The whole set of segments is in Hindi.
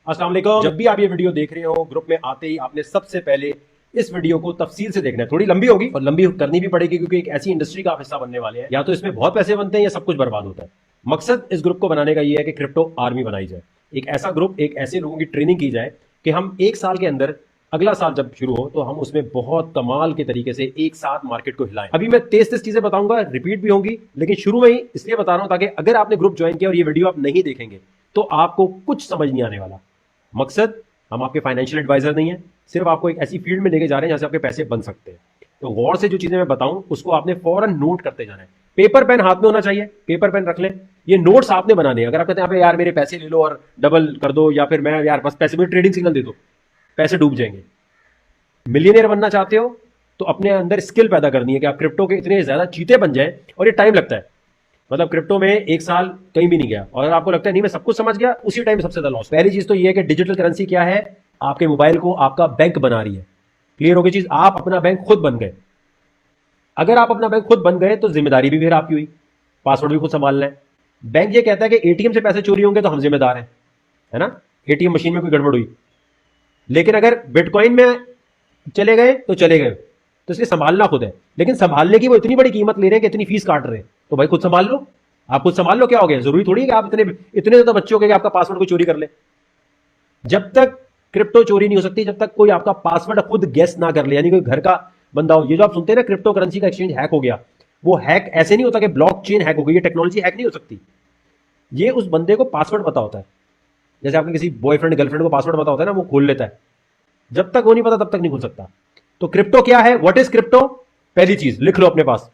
अस्सलाम वालेकुम। जब भी आप ये वीडियो देख रहे हो, ग्रुप में आते ही आपने सबसे पहले इस वीडियो को तफसील से देखना है। थोड़ी लंबी होगी और लंबी करनी भी पड़ेगी क्योंकि एक ऐसी इंडस्ट्री का आप हिस्सा बनने वाले हैं, या तो इसमें बहुत पैसे बनते हैं या सब कुछ बर्बाद होता है। मकसद इस ग्रुप को बनाने का ये है कि क्रिप्टो आर्मी बनाई जाए। एक ऐसा ग्रुप, एक ऐसे लोगों की ट्रेनिंग की जाए कि हम एक साल के अंदर, अगला साल जब शुरू हो तो हम उसमें बहुत कमाल के तरीके से एक साथ मार्केट को हिलाएं। अभी मैं तेज तेज चीजें बताऊंगा, रिपीट भी होंगी, लेकिन शुरू में ही इसलिए बता रहा हूं ताकि अगर आपने ग्रुप ज्वाइन किया और ये वीडियो आप नहीं देखेंगे तो आपको कुछ समझ नहीं आने वाला। मकसद, हम आपके फाइनेंशियल एडवाइजर नहीं है, सिर्फ आपको एक ऐसी फील्ड में लेके जा रहे हैं जहां से आपके पैसे बन सकते हैं। तो गौर से जो चीजें मैं बताऊं उसको आपने फौरन नोट करते जाना है। पेपर पेन हाथ में होना चाहिए, पेपर पेन रख लें। ये नोट्स आपने बनाने हैं। अगर आप कहते हैं यार मेरे पैसे ले लो और डबल कर दो, या फिर मैं यार बस पैसे में ट्रेडिंग सिग्नल दे दो, पैसे डूब जाएंगे। मिलियनियर बनना चाहते हो तो अपने अंदर स्किल पैदा करनी है कि आप क्रिप्टो के इतने ज्यादा चीते बन जाए। और ये टाइम लगता है, मतलब क्रिप्टो में एक साल कहीं भी नहीं गया। और अगर आपको लगता है नहीं मैं सब कुछ समझ गया, उसी टाइम सबसे ज्यादा लॉस। पहली चीज तो ये है कि डिजिटल करेंसी क्या है, आपके मोबाइल को आपका बैंक बना रही है। क्लियर हो गई चीज, आप अपना बैंक खुद बन गए। अगर आप अपना बैंक खुद बन गए तो जिम्मेदारी भी फिर आपकी हुई, पासवर्ड भी खुद संभालना है। बैंक ये कहता है कि एटीएम से पैसे चोरी होंगे तो हम जिम्मेदार हैं, है ना। एटीएम मशीन में कोई गड़बड़ हुई, लेकिन अगर बिटकॉइन में चले गए तो चले गए, तो इसलिए संभालना खुद है। लेकिन संभालने की वो इतनी बड़ी कीमत ले रहे हैं कि इतनी फीस काट रहे हैं, तो भाई खुद संभाल लो। आप खुद संभाल लो, क्या हो गया? जरूरी थोड़ी है कि आप इतने इतने ज्यादा बच्चे हो गए कि आपका पासवर्ड को चोरी कर ले। जब तक क्रिप्टो चोरी नहीं हो सकती जब तक कोई आपका पासवर्ड खुद गेस ना कर ले, यानी कोई घर का बंदा हो। ये जो आप सुनते हैं ना क्रिप्टो करेंसी का एक्सचेंज हैक हो गया, वो हैक ऐसे नहीं होता कि ब्लॉकचेन हैक हो गई। ये टेक्नोलॉजी हैक नहीं हो सकती, ये उस बंदे को पासवर्ड पता होता है। जैसे आपके किसी बॉयफ्रेंड गर्लफ्रेंड को पासवर्ड पता होता है ना, वो खोल लेता है। जब तक वो नहीं पता तब तक नहीं खुल सकता। तो क्रिप्टो क्या है? What is crypto? पहली चीज लिख लो अपने पास,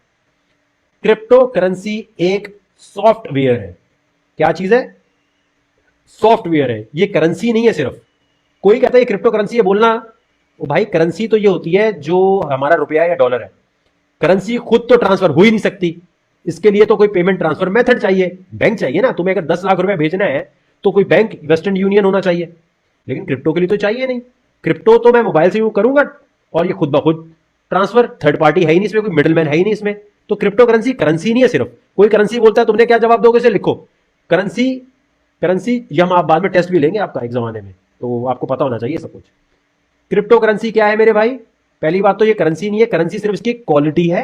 क्रिप्टो करेंसी एक सॉफ्टवेयर है। क्या चीज है? सॉफ्टवेयर है। ये करेंसी नहीं है सिर्फ। कोई कहता है ये क्रिप्टो करेंसी है, बोलना ओ भाई करेंसी तो ये होती है जो हमारा रुपया या डॉलर है। करेंसी खुद तो ट्रांसफर हो ही नहीं सकती, इसके लिए तो कोई पेमेंट ट्रांसफर मेथड चाहिए, बैंक चाहिए ना। तुम्हें अगर 10 लाख रुपए भेजना है तो कोई बैंक, वेस्टर्न यूनियन होना चाहिए, लेकिन क्रिप्टो के लिए तो चाहिए नहीं। क्रिप्टो तो मैं मोबाइल से यूज करूंगा और ये खुद ब खुद ट्रांसफर, थर्ड पार्टी है ही नहीं इसमें, कोई मिडल मैन है ही नहीं इसमें। तो क्रिप्टो करेंसी करेंसी नहीं है सिर्फ। कोई करेंसी बोलता है, तुमने क्या जवाब दोगे? इसे लिखो, करेंसी। करेंसी ये हम आप बाद में टेस्ट भी लेंगे आपका एक जमाने में, तो आपको पता होना चाहिए सब कुछ। क्रिप्टो करेंसी क्या है मेरे भाई? पहली बात तो ये करेंसी नहीं है, करेंसी सिर्फ इसकी क्वालिटी है।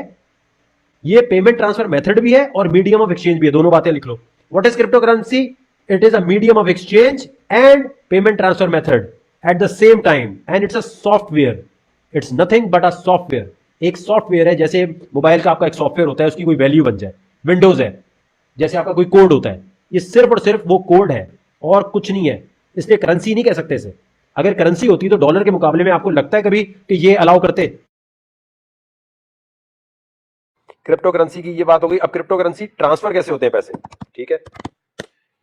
ये पेमेंट ट्रांसफर मेथड भी है और मीडियम ऑफ एक्सचेंज भी है। दोनों बातें लिख लो। What is cryptocurrency? It is a medium of exchange and payment transfer method at the same time, and it's a software. It's nothing but a software. एक सॉफ्टवेयर है, जैसे मोबाइल का आपका एक सॉफ्टवेयर होता है, उसकी कोई वैल्यू बन जाए। विंडोज है, जैसे आपका कोई कोड होता है, ये सिर्फ और सिर्फ वो कोड है और कुछ नहीं है। इसलिए करेंसी नहीं कह सकते इसे। अगर करेंसी होती तो डॉलर के मुकाबले में आपको लगता है कभी कि ये अलाउ करते? क्रिप्टो करेंसी की ये बात हो गई। अब क्रिप्टो करेंसी ट्रांसफर कैसे होते हैं पैसे, ठीक है।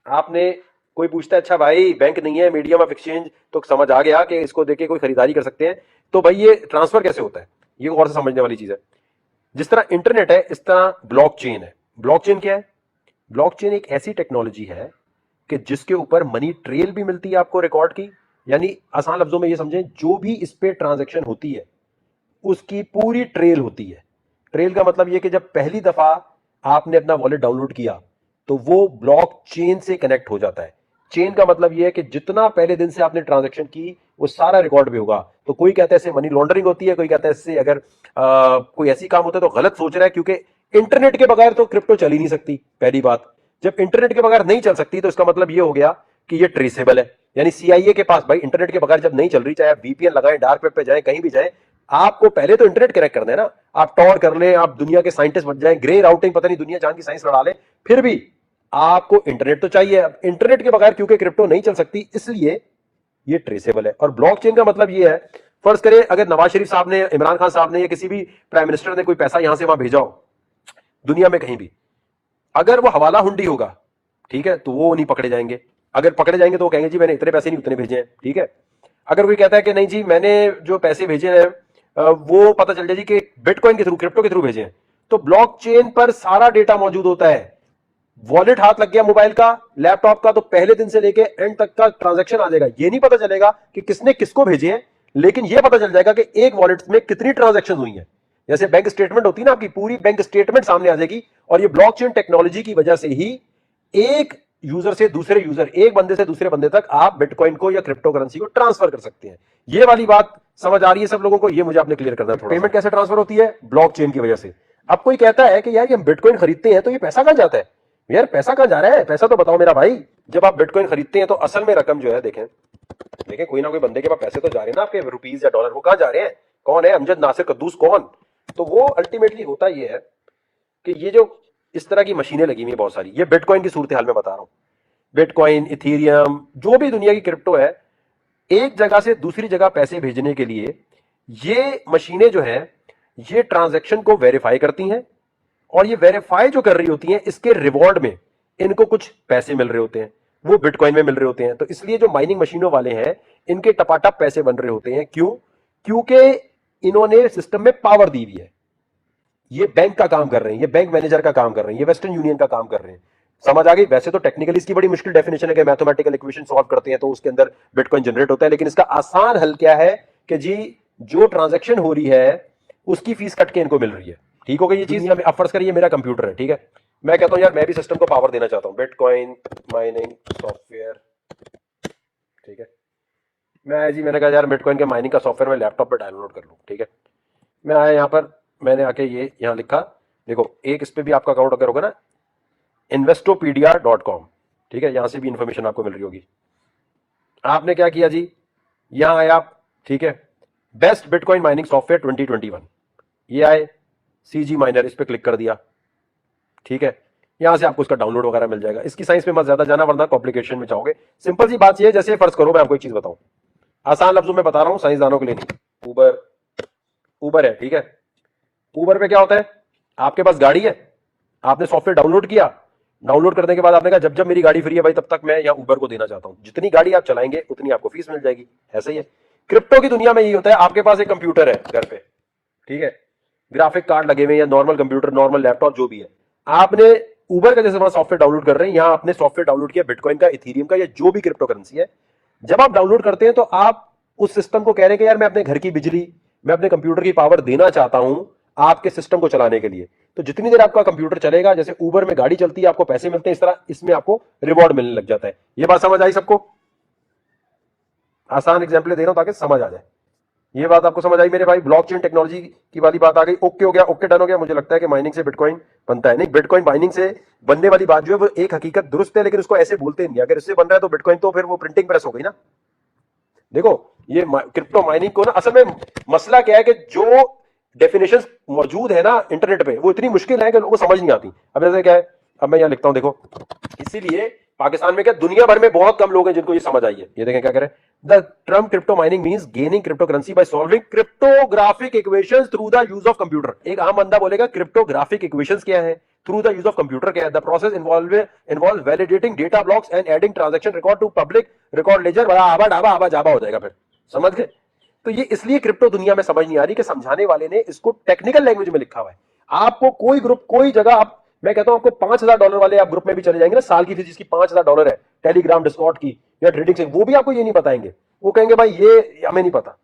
आपने, कोई पूछता है अच्छा भाई बैंक नहीं है, मीडियम ऑफ एक्सचेंज, तो समझ आ गया कि इसको देके कोई खरीदारी कर सकते हैं। तो भाई ये ट्रांसफर कैसे होता है, ये और से समझने वाली चीज है। जिस तरह इंटरनेट है इस तरह ब्लॉकचेन है। ब्लॉकचेन क्या है? ब्लॉकचेन एक ऐसी टेक्नोलॉजी है कि जिसके ऊपर मनी ट्रेल भी मिलती है आपको रिकॉर्ड की। यानी आसान लफ्जों में ये समझें, जो भी इस पे ट्रांजैक्शन होती है उसकी पूरी ट्रेल होती है। ट्रेल का मतलब ये कि जब पहली दफा आपने अपना वॉलेट डाउनलोड किया तो वो ब्लॉक चेन से कनेक्ट हो जाता है। चेन का मतलब ये है कि जितना पहले दिन से आपने ट्रांजैक्शन की वो सारा रिकॉर्ड भी होगा। तो कोई कहता है इससे मनी लॉन्ड्रिंग होती है, कोई कहता है इससे अगर कोई ऐसी काम होता है तो गलत सोच रहा है, क्योंकि इंटरनेट के बगैर तो क्रिप्टो चल ही नहीं सकती। पहली बात, जब इंटरनेट के बगैर नहीं चल सकती तो इसका मतलब ये हो गया कि ये ट्रेसेबल है। यानी सीआईए के पास भाई इंटरनेट के बगैर जब नहीं चल रही, चाहे आप वीपीएन लगाएं, डार्क वेब पे जाएं, कहीं भी जाएं, आपको पहले तो इंटरनेट कनेक्ट करना है ना। आप टॉर कर लें, आप दुनिया के साइंटिस्ट बन जाएं, ग्रे राउटिंग पता नहीं दुनिया जान की साइंस लड़ा लें, फिर भी आपको इंटरनेट तो चाहिए। अब इंटरनेट के बगैर क्योंकि क्रिप्टो नहीं चल सकती, इसलिए ये ट्रेसेबल है। और ब्लॉकचेन का मतलब ये है, फर्ज करें अगर नवाज शरीफ साहब ने, इमरान खान साहब ने या किसी भी प्राइम मिनिस्टर ने कोई पैसा यहां से वहां भेजा हो, दुनिया में कहीं भी, अगर वो हवाला हुंडी होगा, ठीक है, तो वो नहीं पकड़े जाएंगे। अगर पकड़े जाएंगे तो वो कहेंगे जी मैंने इतने पैसे नहीं उतने भेजे हैं, ठीक है। अगर कोई कहता है कि नहीं जी मैंने जो पैसे भेजे हैं वो पता चल जाए जी कि बिटकॉइन के थ्रू, क्रिप्टो के थ्रू भेजे हैं, तो ब्लॉकचेन पर सारा डेटा मौजूद होता है। वॉलेट हाथ लग गया मोबाइल का, लैपटॉप का, तो पहले दिन से लेके एंड तक का ट्रांजैक्शन आ जाएगा। ये नहीं पता चलेगा कि किसने किसको भेजे हैं, लेकिन ये पता चल जाएगा कि एक वॉलेट में कितनी ट्रांजैक्शन हुई है। जैसे बैंक स्टेटमेंट होती है ना, आपकी पूरी बैंक स्टेटमेंट सामने आ जाएगी। और ये ब्लॉकचेन टेक्नोलॉजी की वजह से ही एक यूजर से दूसरे यूजर, एक बंदे से दूसरे बंदे तक आप बिटकॉइन को या क्रिप्टो करेंसी को ट्रांसफर कर सकते हैं। ये वाली बात समझ आ रही है सब लोगों को? ये मुझे आपने क्लियर करना है। पेमेंट कैसे ट्रांसफर होती है? ब्लॉकचेन की वजह से। अब कोई कहता है कि यार ये हम बिटकॉइन खरीदते हैं तो ये पैसा कहां जाता है? यार पैसा कहां जा रहा है? पैसा तो बताओ मेरा भाई। जब आप बिटकॉइन खरीदते हैं तो असल में रकम जो है, देखें देखें, कोई ना कोई बंदे के पास पैसे तो जा रहे हैं ना आपके, रुपीज या डॉलर। वो कहां जा रहे हैं? कौन है? अमजद नासिर कद्दूस कौन? तो वो अल्टीमेटली होता ये है कि ये जो इस तरह की मशीनें लगी हुई है बहुत सारी, ये बिटकॉइन की सूरत हाल में बता रहा हूं। बिटकॉइन, इथेरियम, जो भी दुनिया की क्रिप्टो है, एक जगह से दूसरी जगह पैसे भेजने के लिए ये मशीनें जो है ये ट्रांजैक्शन को वेरीफाई करती हैं, और ये वेरीफाई जो कर रही होती हैं इसके रिवॉर्ड में इनको कुछ पैसे मिल रहे होते हैं, वो बिटकॉइन में मिल रहे होते हैं। तो इसलिए जो माइनिंग मशीनों वाले हैं इनके टपाटप पैसे बन रहे होते हैं। क्यों? क्योंकि इन्होंने सिस्टम में पावर दी हुई है। ये बैंक का काम कर रहे हैं, ये बैंक मैनेजर का काम कर रहे हैं, ये वेस्टर्न यूनियन का काम कर रहे हैं। समझ आ गई? वैसे तो टेक्निकली इसकी बड़ी मुश्किल डेफिनेशन है कि मैथमेटिकल इक्वेशन सॉल्व करते हैं तो उसके अंदर बिटकॉइन जनरेट होता है, लेकिन इसका आसान हल क्या है कि जी जो ट्रांजैक्शन हो रही है उसकी फीस कट के इनको मिल रही है। ठीक हो गई ये चीज? अब फर्ज करिए मेरा कंप्यूटर है, ठीक है, मैं कहता हूं यार मैं भी सिस्टम को पावर देना चाहता हूं, बिटकॉइन माइनिंग सॉफ्टवेयर, ठीक है। मैंने कहा यार बिटकॉइन के माइनिंग का सॉफ्टवेयर मैं लैपटॉप पर डाउनलोड कर लूं, ठीक है। मैं आया यहां पर, मैंने आके ये यहां लिखा, देखो एक इस पे भी आपका अकाउंट अगर होगा ना, investopedia.com, ठीक है, यहां से भी इंफॉर्मेशन आपको मिल रही होगी। आपने क्या किया जी, यहां आए आप, ठीक है, बेस्ट बिटकॉइन माइनिंग सॉफ्टवेयर 2021, ये आए, सीजी माइनर, इस पे क्लिक कर दिया, ठीक है। यहां से आपको इसका डाउनलोड वगैरह मिल जाएगा। इसकी साइंस में मत ज्यादा जाना वरना कॉम्प्लिकेशन में जाओगे। सिंपल सी बात ये है, जैसे फर्ज करो मैं आपको एक चीज बताऊं, आसान लफ्जों में बता रहा हूं, साइंसदानों के लिए नहीं। उबर है, ठीक है। उबर पे क्या होता है, आपके पास गाड़ी है, आपने सॉफ्टवेयर डाउनलोड किया, डाउनलोड करने के बाद आपने कहा जब जब मेरी गाड़ी फ्री है भाई तब तक मैं यहाँ उबर को देना चाहता हूं, जितनी गाड़ी आप चलाएंगे उतनी आपको फीस मिल जाएगी। ऐसे ही है क्रिप्टो की दुनिया में, यही होता है। आपके पास एक कंप्यूटर है घर पे, ठीक है, ग्राफिक कार्ड लगे हुए या नॉर्मल कंप्यूटर, नॉर्मल लैपटॉप, जो भी है, आपने उबर का जैसे सॉफ्टवेयर डाउनलोड कर रहे हैं, यहां आपने सॉफ्टवेयर डाउनलोड किया बिटकॉइन का, इथेरियम का, या जो भी क्रिप्टो करेंसी है। जब आप डाउनलोड करते हैं तो आप उस सिस्टम को कह रहे हैं कि यार मैं अपने घर की बिजली, मैं अपने कंप्यूटर की पावर देना चाहता हूं आपके सिस्टम को चलाने के लिए। तो जितनी देर आपका कंप्यूटर चलेगा, जैसे उबर में गाड़ी चलती है आपको पैसे मिलते हैं, इस तरह इसमें आपको रिवॉर्ड मिलने लग जाता है। ये बात समझ आई सबको? आसान एग्जाम्पल दे रहा हूं ताकि समझ आ जाए। ये बात आपको समझ आई मेरे भाई? ब्लॉकचेन टेक्नोलॉजी की वाली बात आ गई। ओके हो गया, ओके डन हो गया। मुझे लगता है कि माइनिंग से बिटकॉइन बनता है, नहीं, बिटकॉइन माइनिंग से बनने वाली बात जो है वो एक हकीकत दुरुस्त है, लेकिन उसको ऐसे बोलते नहीं। अगर इससे बन रहा है तो बिटकॉइन तो फिर वो प्रिंटिंग प्रेस हो गई ना। देखो ये क्रिप्टो माइनिंग को ना, असल में मसला क्या है कि जो डेफिनेशंस मौजूद है ना इंटरनेट पे, वो इतनी मुश्किल है कि लोगों को समझ नहीं आती। अब जैसे क्या है, अब मैं यहां लिखता हूं, देखो, इसीलिए पाकिस्तान में क्या, दुनिया भर में बहुत कम लोग हैं जिनको ये समझ आई है। ये देखें क्या करें, the term crypto mining means gaining crypto currency by solving cryptographic equations through the use of computer. एक आम बंदा बोलेगा क्रिप्टोग्राफिक इक्वेशंस क्या है, through the use of computer क्या है। The process involve validating data blocks and adding transaction record to public record ledger. बड़ा आबा डाबा आबा जाबा हो जाएगा फिर, समझ गए? तो ये इसलिए क्रिप्टो दुनिया में समझ नहीं आ रही कि समझाने वाले ने इसको टेक्निकल लैंग्वेज में लिखा हुआ है। आपको कोई ग्रुप, कोई जगह, आप, मैं कहता हूं आपको $5,000 वाले आप ग्रुप में भी चले जाएंगे ना, साल की फीस जिसकी $5,000 है, टेलीग्राम, डिस्कॉर्ड की या ट्रेडिंग से, वो भी आपको ये नहीं बताएंगे। वो कहेंगे भाई ये हमें नहीं पता।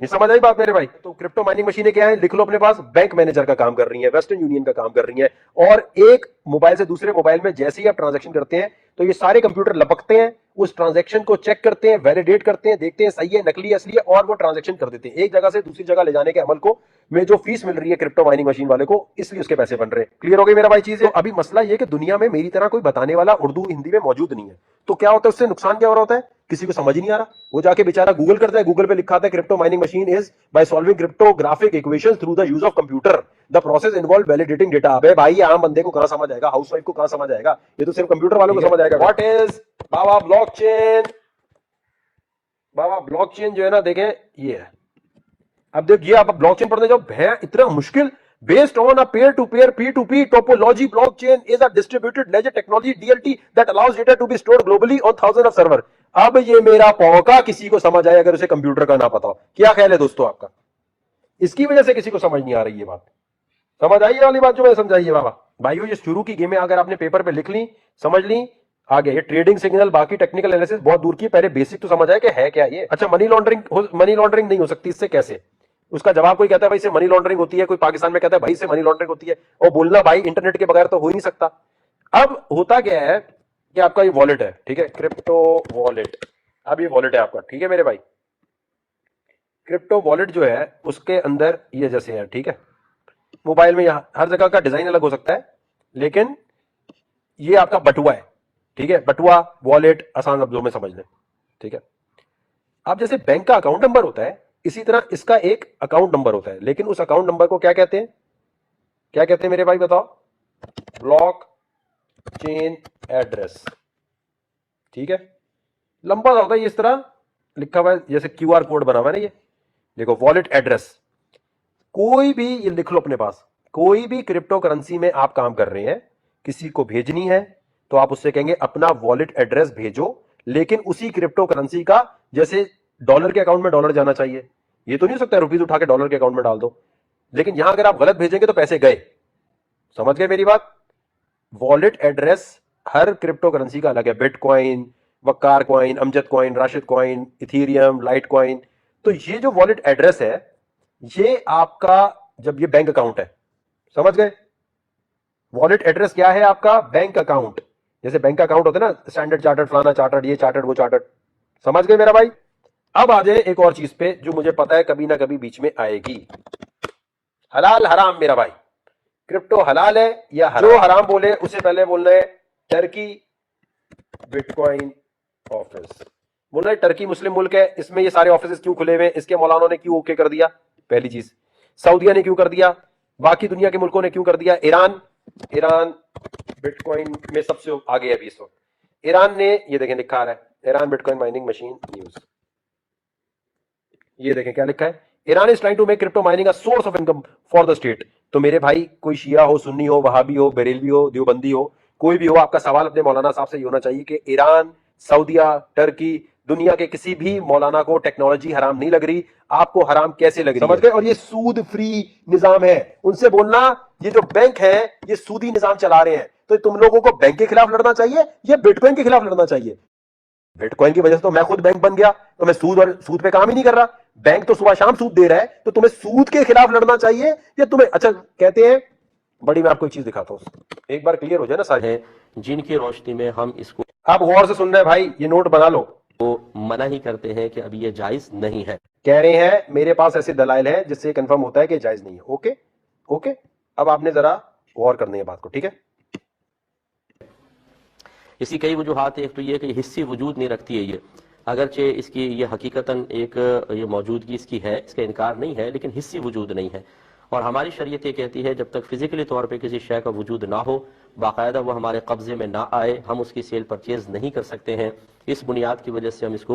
ये समझ आई बात मेरे भाई? तो क्रिप्टो माइनिंग मशीनें क्या है, लिख लो अपने पास, बैंक मैनेजर का काम कर रही है, वेस्टर्न यूनियन का काम कर रही है। और एक मोबाइल से दूसरे मोबाइल में जैसे ही आप ट्रांजैक्शन करते हैं तो ये सारे कंप्यूटर लपकते हैं, उस ट्रांजैक्शन को चेक करते हैं, वैलिडेट करते हैं, देखते हैं सही है, नकली है, असली है, और वो ट्रांजैक्शन कर देते हैं। एक जगह से दूसरी जगह ले जाने के अमल को में जो फीस मिल रही है क्रिप्टो माइनिंग मशीन वाले को, इसलिए उसके पैसे बन रहे हैं। क्लियर हो गई मेरा भाई चीज? तो अभी मसला ये कि दुनिया में मेरी तरह कोई बताने वाला उर्दू हिंदी में मौजूद नहीं है। तो क्या होता है, उससे नुकसान क्या हो रहा होता है, किसी को समझ ही नहीं आ रहा। वो जाके बेचारा गूगल करता है, गूगल पे लिखा आता है crypto mining machine is by solving cryptographic equations through the use of computer, the process involve validating data. अबे भाई आम बंदे को कहां समझ आएगा, हाउसवाइफ को कहां समझ आएगा, ये तो सिर्फ कंप्यूटर वालों को समझ आएगा। What is Baba blockchain? Baba blockchain जो है ना, देखें ये है। अब देखिए आप ब्लॉकचेन पढ़ने जाओ, भैया इतना मुश्किल। Based on a peer-to-peer P2P topology, blockchain is a distributed ledger technology DLT that allows data to be stored globally on thousands of server। अब ये मेरा पौका किसी को समझ आए अगर उसे कंप्यूटर का ना पता हो? क्या ख्याल है दोस्तों आपका? इसकी वजह से किसी को समझ नहीं आ रही ये बात। समझ आई ये वाली बात जो मैंने समझाई है बाबा? भाइयों ये शुरू की गेम है, अगर आपने पेपर पे लिख ली, समझ ली, आगे ये ट्रेडिंग सिग्नल, बाकी टेक्निकल एनालिसिस बहुत दूर की, पहले बेसिक तो समझ आए कि है क्या ये। अच्छा, मनी लॉन्ड्रिंग नहीं हो सकती इससे, कैसे? उसका जवाब कोई कहता है भाई इससे मनी लॉन्ड्रिंग होती है, कोई पाकिस्तान में कहता है भाई इससे मनी लॉन्ड्रिंग होती है, और बोलना भाई इंटरनेट के बगैर तो हो ही नहीं सकता। अब होता क्या है ये आपका ये वॉलेट है, ठीक है, क्रिप्टो वॉलेट। अब ये वॉलेट है आपका, ठीक है मेरे भाई। क्रिप्टो वॉलेट जो है उसके अंदर ये जैसे है, ठीक है, मोबाइल में यहाँ हर जगह का डिजाइन अलग हो सकता है, लेकिन ये आपका बटुआ है, ठीक है, बटुआ वॉलेट आसान लफ्जों में समझ लें, ठीक है। अब जैसे बैंक का अकाउंट नंबर होता है, इसी तरह इसका एक अकाउंट नंबर होता है, लेकिन उस अकाउंट नंबर को क्या कहते हैं, क्या कहते हैं मेरे भाई बताओ? ब्लॉक चेन एड्रेस, ठीक है। लंबा सा होता है, इस तरह लिखा हुआ है जैसे क्यूआर कोड बना हुआ है ना, ये देखो वॉलेट एड्रेस। कोई भी ये लिख लो अपने पास, कोई भी क्रिप्टो करेंसी में आप काम कर रहे हैं, किसी को भेजनी है तो आप उससे कहेंगे अपना वॉलेट एड्रेस भेजो, लेकिन उसी क्रिप्टो करेंसी का, जैसे डॉलर के अकाउंट में डॉलर जाना चाहिए, ये तो नहीं हो सकता रुपीज उठा के डॉलर के अकाउंट में डाल दो, लेकिन यहां अगर आप गलत भेजेंगे तो पैसे गए। समझ गए मेरी बात? वॉलेट एड्रेस हर क्रिप्टो करेंसी का अलग है, bitcoin, Waqar coin, Amjad coin, Rashid coin, ethereum, litecoin. तो ये जो वॉलेट एड्रेस है, ये आपका, जब ये बैंक अकाउंट है, समझ गए? वॉलेट एड्रेस क्या है आपका? Bank account. जैसे बैंक अकाउंट होता है ना, स्टैंडर्ड चार्टर्ड, फलाना चार्टर्ड, ये चार्टर्ड, वो चार्टर्ड। समझ गए मेरा भाई? अब आ जाए एक और चीज पे जो मुझे पता है कभी ना कभी बीच में आएगी, हलाल हराम मेरा भाई। क्रिप्टो हलाल है या हराम? जो हराम बोले उसे पहले बोलना है टर्की बिटकॉइन ऑफिस। बोलना है टर्की मुस्लिम मुल्क है, इसमें ये सारे ऑफिस क्यों खुले हुए हैं, इसके मौलानों ने क्यों ओके कर दिया, पहली चीज। सऊदीया ने क्यों कर दिया, बाकी दुनिया के मुल्कों ने क्यों कर दिया, ईरान, ईरान बिटकॉइन में सबसे आगे है अभी इस वक्त। ईरान ने, ये देखें लिखा आ रहा है, Iran bitcoin mining machine news, ये देखें क्या लिखा है, Iran is trying to make crypto mining a source of income for the state. तो मेरे भाई, कोई शिया हो, सुन्नी हो, वहाबी हो, बरेलवी हो, देवबंदी हो, कोई भी हो, आपका सवाल अपने मौलाना साहब से ये होना चाहिए कि ईरान, सऊदीया, टर्की, दुनिया के किसी भी मौलाना को टेक्नोलॉजी हराम नहीं लग रही, आपको हराम कैसे लग रही है? समझ गए? और ये सूद फ्री निजाम है। उनसे बोलना ये जो बैंक है ये सूदी निजाम चला रहे हैं, तो तुम लोगों को बैंक के खिलाफ लड़ना चाहिए या बिटकॉइन के खिलाफ लड़ना चाहिए? बिटकॉइन की वजह से तो मैं खुद बैंक बन गया, तो मैं सूद और सूद पे काम ही नहीं कर रहा। बैंक तो सुबह शाम सूद दे रहा है, तो तुम्हें सूद के खिलाफ लड़ना चाहिए या तुम्हें, अच्छा कहते हैं बड़ी, मैं आपको एक चीज दिखाता हूं, एक बार क्लियर हो जाए ना सारे, जिनकी रोशनी में हम इसको, आप गौर से सुन रहे हैं भाई, ये नोट बना लो, तो मना ही करते हैं कि अभी ये जायज नहीं है। कह रहे हैं मेरे पास ऐसे दलाइल हैं जिससे कंफर्म होता है कि जायज नहीं है। ओके ओके, अब आपने जरा गौर करनी है बात को, ठीक है। इसकी कई वजूहात, एक तो ये कि हिस्सी वजूद नहीं रखती है ये, अगरचे इसकी ये हकीकतन एक ये मौजूदगी इसकी है, इसका इनकार नहीं है, लेकिन हिस्सी वजूद नहीं है। और हमारी शरीयत ये कहती है जब तक फिजिकली तौर पे किसी शय का वजूद ना हो, बाकायदा वो हमारे कब्जे में ना आए, हम उसकी सेल परचेज नहीं कर सकते हैं। इस बुनियाद की वजह से हम इसको,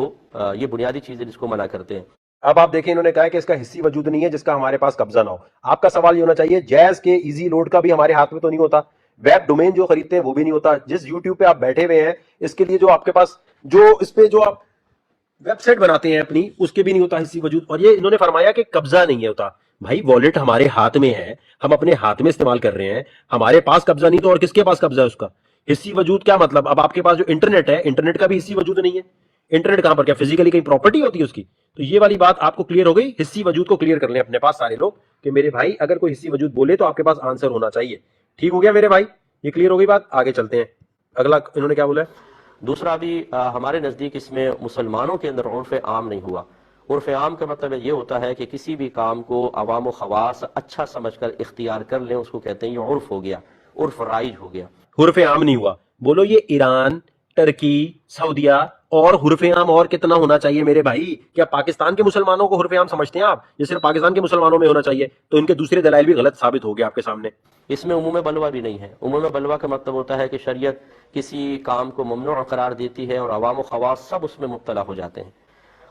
ये बुनियादी चीजें जिसको मना करते हैं। अब आप देखिए, इन्होंने कहा कि इसका हिस्सी वजूद नहीं है जिसका हमारे पास कब्जा ना हो। आपका सवाल ये होना चाहिए, जैज के इजी लोड का भी हमारे हाथ में तो नहीं होता, वेब डोमेन जो खरीदते हैं वो भी नहीं होता, जिस यूट्यूब पे आप बैठे हुए हैं इसके लिए जो आपके पास, जो इस पे जो आप वेबसाइट बनाते हैं अपनी, उसके भी नहीं होता हिस्सी वजूद। और ये इन्होंने फरमाया कि कब्जा नहीं होता। भाई वॉलेट हमारे हाथ में है, हम अपने हाथ में इस्तेमाल कर रहे हैं, हमारे पास कब्जा नहीं तो और किसके पास कब्जा है उसका? हिस्सी वजूद क्या मतलब? अब आपके पास जो इंटरनेट है, इंटरनेट का भी हिस्सी वजूद नहीं है। इंटरनेट कहां पर, क्या फिजिकली कहीं प्रॉपर्टी होती है उसकी? तो ये वाली बात आपको क्लियर हो गई। हिस्सी वजूद को क्लियर कर लें अपने पास सारे लोग कि मेरे भाई अगर कोई हिस्सी वजूद बोले तो आपके पास आंसर होना चाहिए। ठीक हो गया मेरे भाई, ये क्लियर हो गई बात। आगे चलते हैं, अगला इन्होंने क्या बोला है। दूसरा भी हमारे नज़दीक इसमें मुसलमानों के अंदर उर्फ आम नहीं हुआ। उर्फ आम का मतलब ये होता है कि किसी भी काम को अवाम खवास अच्छा समझकर इख्तियार कर लें, उसको कहते हैं ये उर्फ हो गया, उर्फ राइज हो गया। हुर्फ आम नहीं हुआ। बोलो ये ईरान, टर्की, सऊदिया और हुर्फ आम और कितना होना चाहिए मेरे भाई? क्या पाकिस्तान के मुसलमानों को हुर्फ आम समझते हैं आप? ये सिर्फ पाकिस्तान के मुसलमानों में होना चाहिए, तो इनके दूसरे दलाइल भी गलत साबित हो गए आपके सामने। इसमें उमूम बलवा भी नहीं है। उमूम बलवा का मतलब होता है कि शरीयत किसी काम को ममनू करार देती है और अवाम खवास सब उसमें मुब्तला हो जाते हैं।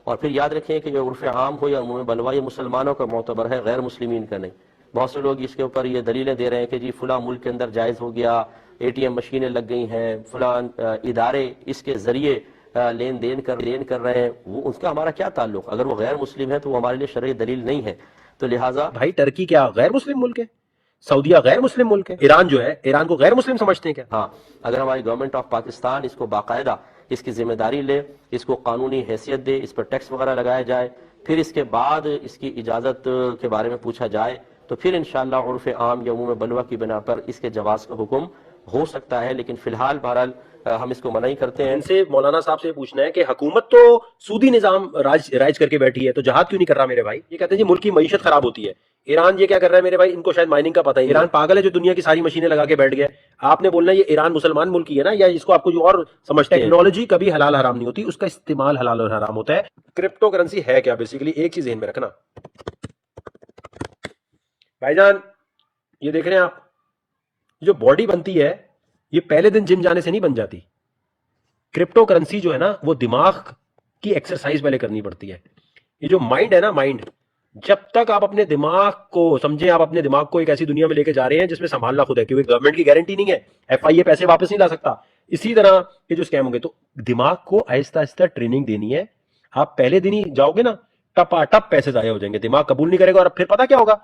और फिर याद रखें कि जो उर्फ आम हो या उमूम बलवा, ये मुसलमानों का मोतबर है, गैर मुस्लिमीन का नहीं। बहुत से लोग इसके ऊपर ये दलीलें दे रहे हैं कि जी फुला मुल्क के अंदर जायज़ हो गया, ATM मशीनें लग गई हैं, फुला इदारे इसके जरिए लेन देन कर रहे हैं, वो उसका हमारा क्या ताल्लुक? अगर वो गैर मुस्लिम है तो वो हमारे लिए शरई दलील नहीं है। तो लिहाजा भाई टर्की क्या गैर मुस्लिम मुल्क है? सऊदिया गैर मुस्लिम मुल्क है? ईरान जो है, ईरान को गैर मुस्लिम समझते हैं क्या? हाँ, अगर हमारी गवर्नमेंट ऑफ पाकिस्तान इसको बाकायदा इसकी जिम्मेदारी ले, इसको कानूनी हैसियत दे, इस पर टैक्स वगैरह लगाया जाए, फिर इसके बाद इसकी इजाज़त के बारे में पूछा जाए, तो फिर इंशाअल्लाह उर्फ आम या उमूम बलवा की बिना पर इसके जवाज़ का हुक्म हो सकता है, लेकिन फिलहाल बहरहाल हम इसको मना ही करते हैं। इनसे मौलाना साहब से पूछना है कि हुकूमत तो सूदी निजाम राज करके बैठी है, तो जहाद क्यों नहीं कर रहा मेरे भाई? ये कहते हैं जी मुल्क की मईशत खराब होती है। ईरान ये क्या कर रहा है मेरे भाई? इनको शायद माइनिंग का पता ही नहीं। ईरान पागल है जो दुनिया की सारी मशीनें लगा के बैठ गया। आपने बोलना ये ईरान मुसलमान मुल्क ही है ना, या इसको आपको जो और समझते हैं। टेक्नोलॉजी कभी हलाल हराम नहीं होती, उसका इस्तेमाल हलाल और हराम होता है। क्रिप्टो करेंसी है क्या? बेसिकली एक चीज ध्यान में रखना भाईजान, ये देख रहे हैं आप, जो बॉडी बनती है ये पहले दिन जिम जाने से नहीं बन जाती। क्रिप्टो करेंसी जो है ना, वो दिमाग की एक्सरसाइज पहले करनी पड़ती है। ये जो माइंड है ना, माइंड, जब तक आप अपने दिमाग को समझे, आप अपने दिमाग को एक ऐसी दुनिया में लेके जा रहे हैं जिसमें संभालना खुद है, क्योंकि गवर्नमेंट की गारंटी नहीं है, एफआईए पैसे वापस नहीं ला सकता। इसी तरह के जो स्कैम होंगे, तो दिमाग को आहिस्ता आहिस्ता ट्रेनिंग देनी है। आप पहले दिन ही जाओगे ना, टपाटप पैसे जाया हो जाएंगे, दिमाग कबूल नहीं करेगा। और फिर पता क्या होगा,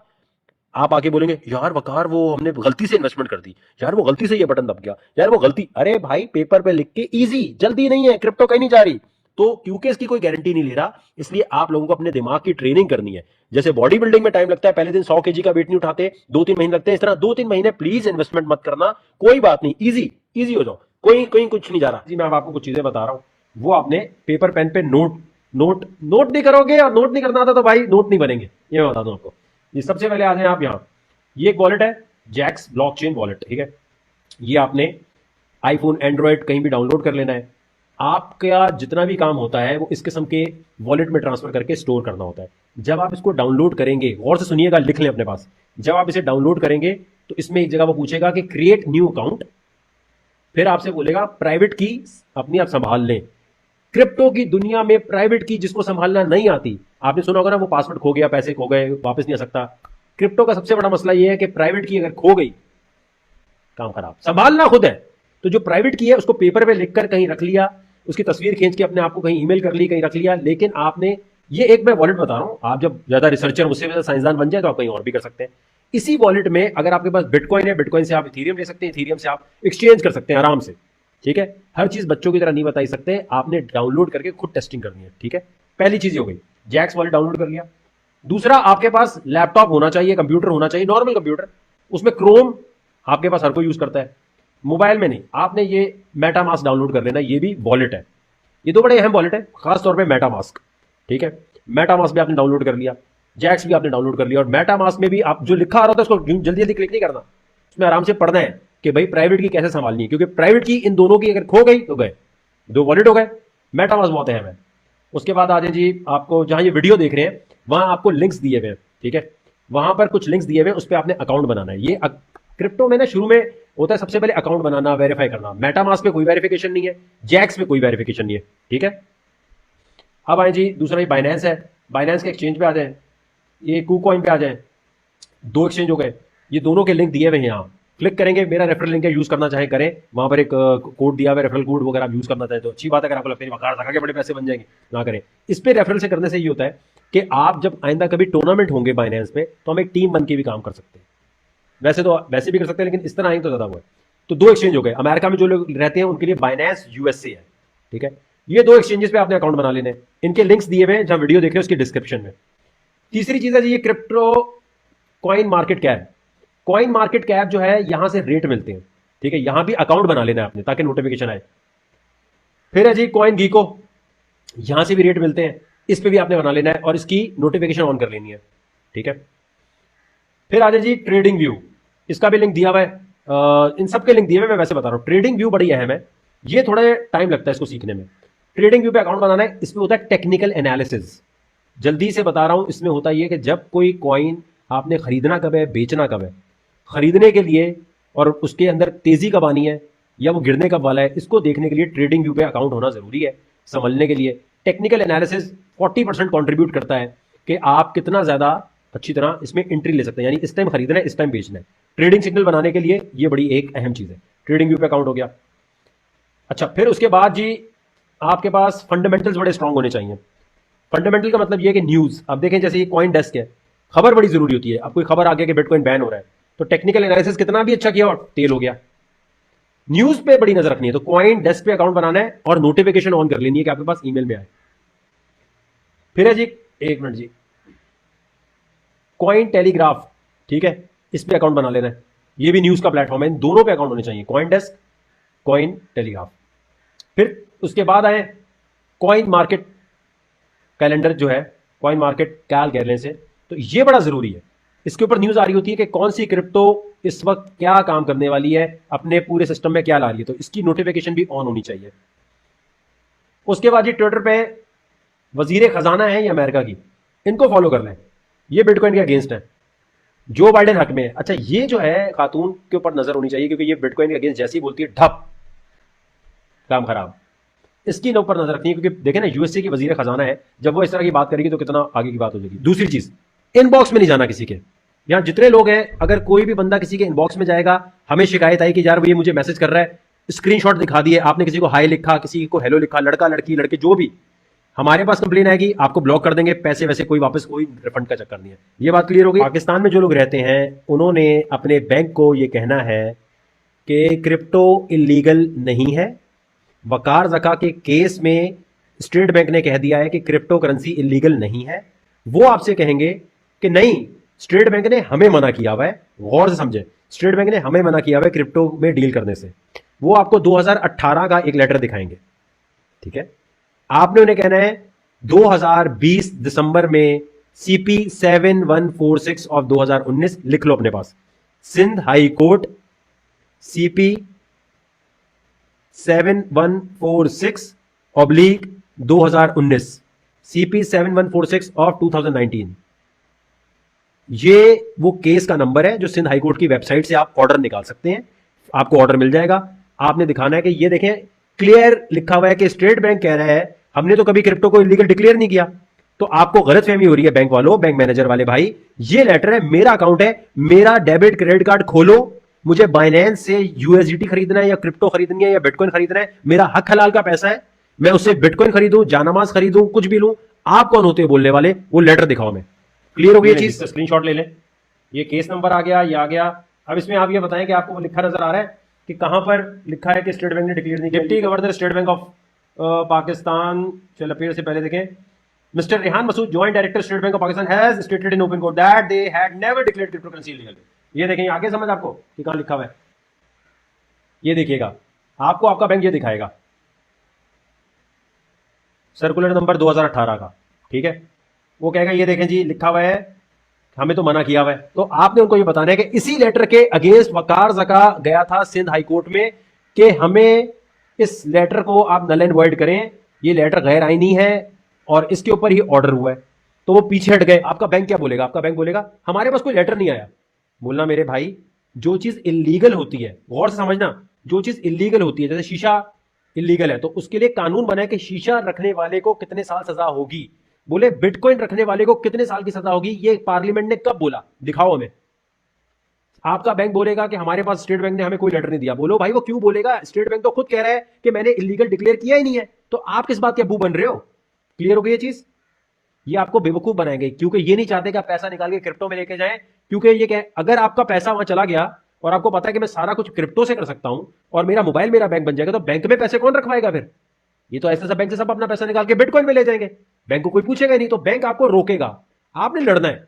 आप आके बोलेंगे यार वकार वो हमने गलती से इन्वेस्टमेंट कर दी, यार वो गलती से ये बटन दब गया, यार वो गलती। अरे भाई पेपर पे लिख के इजी, जल्दी नहीं है, क्रिप्टो कहीं नहीं जा रही। तो क्योंकि इसकी कोई गारंटी नहीं ले रहा, इसलिए आप लोगों को अपने दिमाग की ट्रेनिंग करनी है। जैसे बॉडी बिल्डिंग में टाइम लगता है, पहले दिन 100 केजी का वेट नहीं उठाते, 2-3 महीने लगते हैं, इस तरह 2-3 महीने प्लीज इन्वेस्टमेंट मत करना। कोई बात नहीं, इजी इजी हो जाओ, कोई कोई कुछ नहीं जा रहा जी। मैं आपको कुछ चीजें बता रहा हूं, वो आपने पेपर पेन पे नोट नोट नोट नहीं करोगे, और नोट नहीं करना था तो भाई नोट नहीं बनेंगे, ये मैं बता दूं आपको। ये सबसे पहले आ जाए आप यहाँ, ये एक वॉलेट है, जैक्स ब्लॉकचेन वॉलेट, ठीक है। ये आपने आईफोन एंड्रॉयड कहीं भी डाउनलोड कर लेना है। आपका जितना भी काम होता है वो इस किस्म के वॉलेट में ट्रांसफर करके स्टोर करना होता है। जब आप इसको डाउनलोड करेंगे, गौर से सुनिएगा, लिख लें अपने पास। जब आप इसे डाउनलोड करेंगे तो इसमें एक जगह वो पूछेगा कि क्रिएट न्यू अकाउंट, फिर आपसे बोलेगा प्राइवेट की अपनी आप संभाल लें। क्रिप्टो की दुनिया में प्राइवेट की जिसको संभालना नहीं आती, आपने सुना होगा ना, वो पासवर्ड खो गया, पैसे खो गए, वापस नहीं आ सकता। क्रिप्टो का सबसे बड़ा मसला यह है कि प्राइवेट की अगर खो गई, काम खराब, संभालना खुद है। तो जो प्राइवेट की है उसको पेपर पे लिखकर कहीं रख लिया, उसकी तस्वीर खींच के अपने आप को कहीं ईमेल कर ली, कहीं रख लिया। लेकिन आपने, ये एक मैं वॉलेट बता रहा हूं, आप जब ज्यादा रिसर्चर, उससे भी साइंसदान बन जाए तो आप कहीं और भी कर सकते हैं। इसी वॉलेट में अगर आपके पास बिटकॉइन है, बिटकॉइन से आप इथीरियम ले सकते हैं, इथीरियम से आप एक्सचेंज कर सकते हैं आराम से, ठीक है। हर चीज बच्चों की तरह नहीं बताई सकते, आपने डाउनलोड करके खुद टेस्टिंग करनी है, ठीक है। पहली चीज हो गई, जैक्स वॉलेट डाउनलोड कर लिया। दूसरा, आपके पास लैपटॉप होना चाहिए, कंप्यूटर होना चाहिए, नॉर्मल कंप्यूटर, उसमें क्रोम आपके पास हर कोई यूज करता है, मोबाइल में नहीं। आपने ये मेटामास्क डाउनलोड कर लेना, ये भी वॉलेट है, ये दो बड़े अहम वॉलेट है, खासतौर पे मेटामास्क, ठीक है। मेटामास्क भी आपने डाउनलोड कर लिया, जैक्स भी आपने डाउनलोड कर लिया। और मेटामास्क में भी आप जो लिखा आ रहा था उसको जल्दी जल्दी क्लिक नहीं करना, उसमें आराम से पढ़ना है कि भाई प्राइवेट की कैसे संभालनी है, क्योंकि प्राइवेट की इन दोनों की अगर खो गई तो गए, दो वॉलेट हो गए। मेटामास्क बहुत अहम है। उसके बाद आ जाए जी, आपको जहां ये वीडियो देख रहे हैं वहां आपको लिंक्स दिए हुए हैं, ठीक है। वहां पर कुछ लिंक्स दिए हुए हैं, उस पर आपने अकाउंट बनाना है। ये क्रिप्टो में ना शुरू में होता है सबसे पहले अकाउंट बनाना, वेरीफाई करना। मेटामास्क पे कोई वेरिफिकेशन नहीं है, जैक्स पे कोई वेरिफिकेशन नहीं है, ठीक है। अब आए जी, दूसरा ये बाइनेंस है, बाइनेंस के एक्सचेंज पे आ जाए, ये कूकॉइन पे आ जाए, दो एक्सचेंज हो गए। ये दोनों के लिंक दिए हुए हैं, यहाँ क्लिक करेंगे, मेरा रेफरल लिंक है, यूज करना चाहे करें। वहां पर एक कोड दिया हुआ है, रेफरल कोड वगैरह आप यूज करना चाहे तो अच्छी बात है, अगर आपको लगता है वकार लगा के बड़े पैसे बन जाएंगे, ना करें। इस पे रेफरल से करने से ये होता है कि आप जब आइंदा कभी टूर्नामेंट होंगे बाइनेंस पे, तो हम एक टीम बन के भी काम कर सकते हैं। वैसे तो वैसे भी कर सकते हैं, लेकिन इस तरह आएंगे तो ज्यादा हुआ है। तो दो एक्सचेंज हो गए, अमेरिका में जो लोग रहते हैं उनके लिए बाइनेंस यूएसए है, ठीक है। ये दो एक्सचेंजेस पे आपने अकाउंट बना लेने, इनके लिंक्स दिए हुए हैं जहां वीडियो देख रहे हैं उसकी डिस्क्रिप्शन में। तीसरी चीज है जी, ये crypto coin market cap. Coin market cap जो है, यहां से रेट मिलते हैं, ठीक है। यहां भी अकाउंट बना लेना है आपने ताकि नोटिफिकेशन आए। फिर है जी कॉइन गीको, यहां से भी रेट मिलते हैं, इस पे भी आपने बना लेना है और इसकी नोटिफिकेशन ऑन कर लेनी है, ठीक है। फिर आ जाए जी ट्रेडिंग व्यू, इसका भी लिंक दिया हुआ है। इन सब के लिंक दिए हुए, मैं वैसे बता रहा हूं। ट्रेडिंग व्यू बड़ी अहम है, ये थोड़ा टाइम लगता है इसको सीखने में। ट्रेडिंग व्यू पे अकाउंट बनाना है, इसमें होता है टेक्निकल एनालिसिस। जल्दी से बता रहा हूं, इसमें होता यह कि जब कोई कॉइन आपने खरीदना कब है, बेचना कब है, खरीदने के लिए और उसके अंदर तेजी कब आनी है या वो गिरने कब वाला है, इसको देखने के लिए ट्रेडिंग व्यू पे अकाउंट होना जरूरी है। समझने के लिए टेक्निकल एनालिसिस 40% कंट्रीब्यूट करता है कि आप कितना ज्यादा अच्छी तरह इसमें एंट्री ले सकते हैं, यानी इस टाइम खरीदना है, इस टाइम बेचना है। ट्रेडिंग सिग्नल बनाने के लिए ये बड़ी एक अहम चीज है, ट्रेडिंग व्यू पे अकाउंट हो गया। अच्छा, फिर उसके बाद जी आपके पास फंडामेंटल्स बड़े स्ट्रांग होने चाहिए। फंडामेंटल का मतलब ये कि न्यूज, अब देखें जैसे ये कॉइन डेस्क है, खबर बड़ी जरूरी होती है। अब कोई खबर आ गया कि बिटकॉइन बैन हो रहा है, तो टेक्निकल एनालिसिस कितना भी अच्छा किया और तेल हो गया। न्यूज पे बड़ी नजर रखनी है, तो कॉइन डेस्क पे अकाउंट बनाना है और नोटिफिकेशन ऑन कर लेनी है कि आपके पास ईमेल में आए। फिर है जी, एक मिनट जी, कॉइन टेलीग्राफ, ठीक है, इस पे अकाउंट बना लेना है। ये भी न्यूज का प्लेटफॉर्म है, इन दोनों पे अकाउंट होने चाहिए, कॉइन डेस्क, कॉइन टेलीग्राफ। फिर उसके बाद आए कॉइन मार्केट कैलेंडर जो है, कॉइन मार्केट कैल कहने से, तो ये बड़ा जरूरी है। इसके ऊपर न्यूज आ रही होती है कि कौन सी क्रिप्टो इस वक्त क्या काम करने वाली है, अपने पूरे सिस्टम में क्या ला रही है, तो इसकी नोटिफिकेशन भी ऑन होनी चाहिए। उसके बाद ये ट्विटर पे वजीर खजाना है ये अमेरिका की, इनको फॉलो कर लें, ये बिटकॉइन के अगेंस्ट है, जो बाइडेन हक में है। अच्छा, ये जो है खातून के ऊपर नजर होनी चाहिए, क्योंकि ये बिटकॉइन के अगेंस्ट जैसी ही बोलती है ठप, काम खराब। इसकी ऊपर नजर रखनी है, क्योंकि देखें ना यूएसए की वजीर खजाना है, जब वो इस तरह की बात करेगी तो कितना आगे की बात हो जाएगी। दूसरी चीज, इनबॉक्स में नहीं जाना किसी के। यहां जितने लोग हैं, अगर कोई भी बंदा किसी के इनबॉक्स में जाएगा, हमें शिकायत आई कि यार ये मुझे मैसेज कर रहा है, स्क्रीनशॉट दिखा दिए, आपने किसी को हाई लिखा, किसी को हेलो लिखा, लड़का लड़की लड़के जो भी, हमारे पास कंप्लेन आएगी, आपको ब्लॉक कर देंगे, पैसे वैसे कोई वापस, कोई रिफंड का चक्कर नहीं है। ये बात क्लियर हो गई। पाकिस्तान में जो लोग रहते हैं उन्होंने अपने बैंक को ये कहना है कि क्रिप्टो इलीगल नहीं है। वकार ज़का के केस में स्टेट बैंक ने कह दिया है कि क्रिप्टो करेंसी इलीगल नहीं है। वो आपसे कहेंगे कि नहीं, स्टेट बैंक ने हमें मना किया हुआ है, गौर से समझे, स्टेट बैंक ने हमें मना किया हुआ है क्रिप्टो में डील करने से। वो आपको 2018 का एक लेटर दिखाएंगे, ठीक है। आपने उन्हें कहना है 2020 दिसंबर में CP 7146 ऑफ 2019 लिख लो अपने पास, Sindh high court CP 7146 oblique 2019, CP 7146 of 2019। ये वो केस का नंबर है जो सिंध हाईकोर्ट की वेबसाइट से आप ऑर्डर निकाल सकते हैं, आपको ऑर्डर मिल जाएगा। आपने दिखाना है कि ये देखें, क्लियर लिखा हुआ है कि स्टेट बैंक कह रहा है हमने तो कभी क्रिप्टो को इलीगल डिक्लेयर नहीं किया। तो आपको गलतफहमी हो रही है बैंक वालों, बैंक मैनेजर वाले भाई, ये लेटर है, मेरा अकाउंट है, मेरा डेबिट क्रेडिट कार्ड खोलो, मुझे बाइनेंस से USDT खरीदना है या क्रिप्टो खरीदनी है या बिटकॉइन खरीदना है, मेरा हक हलाल का पैसा है, मैं उससे बिटकॉइन खरीदूं, जानमाज खरीदूं, कुछ भी लूं, आप कौन होते हैं बोलने वाले, वो लेटर दिखाओ हमें। क्लियर हो गई ये चीज, स्क्रीनशॉट ले लें। ये केस नंबर आ गया, ये आ गया। अब इसमें आप ये बताएं कि आपको वो लिखा नजर आ रहा है कि कहां पर लिखा है कि स्टेट बैंक ने डिक्लेयर नहीं किया। Deputy governor state bank of Pakistan, चल अपीयर से पहले देखें, mister Rehan Masood, joint director state bank of Pakistan, has stated in open court that they had never declared cryptocurrency illegal. ये देखें, आगे समझ आपको कि कहां लिखा हुआ है, ये देखिएगा, आपको आपका बैंक ये दिखाएगा, सर्कुलर नंबर 2018 का, ठीक है। वो कहेगा ये देखें जी लिखा हुआ है, हमें तो मना किया हुआ है। तो आपने उनको ये बताना है कि इसी लेटर के अगेंस्ट वकार ज़का गया था सिंध हाई कोर्ट में कि हमें इस लेटर को आप नल एंड वॉइड करें, ये लेटर गैर आईनी है और इसके ऊपर ही ऑर्डर हुआ है। तो वो पीछे हट गए। आपका बैंक क्या बोलेगा? आपका बैंक बोलेगा हमारे पास कोई लेटर नहीं आया। बोलना मेरे भाई, जो चीज इलीगल होती है, गौर से समझना, जो चीज इलीगल होती है, जैसे शीशा इलीगल है तो उसके लिए कानून बना है कि शीशा रखने वाले को कितने साल सजा होगी। बोले बिटकॉइन रखने वाले को कितने साल की सजा होगी, ये पार्लियामेंट ने कब बोला? दिखाओ हमें। आपका बैंक बोलेगा कि हमारे पास स्टेट बैंक ने हमें कोई लेटर नहीं दिया। बोलो भाई वो क्यों बोलेगा? स्टेट बैंक तो खुद कह रहा है कि मैंने इलीगल डिक्लेयर किया ही नहीं है, तो आप किस बात के अबू बन रहे हो? क्लियर हो गई ये चीज? ये आपको बेवकूफ बनाएंगे क्योंकि ये नहीं चाहते कि आप पैसा निकाल के क्रिप्टो में लेके जाएं, क्योंकि ये क्या, अगर आपका पैसा वहां चला गया और आपको पता है कि मैं सारा कुछ क्रिप्टो से कर सकता हूं और मेरा मोबाइल मेरा बैंक बन जाएगा, तो बैंक में पैसे कौन रखवाएगा फिर? ये तो ऐसे सब बैंक से सब अपना पैसा निकाल के बिटकॉइन में ले जाएंगे, बैंक को कोई पूछेगा नहीं, तो बैंक आपको रोकेगा। आपने लड़ना है,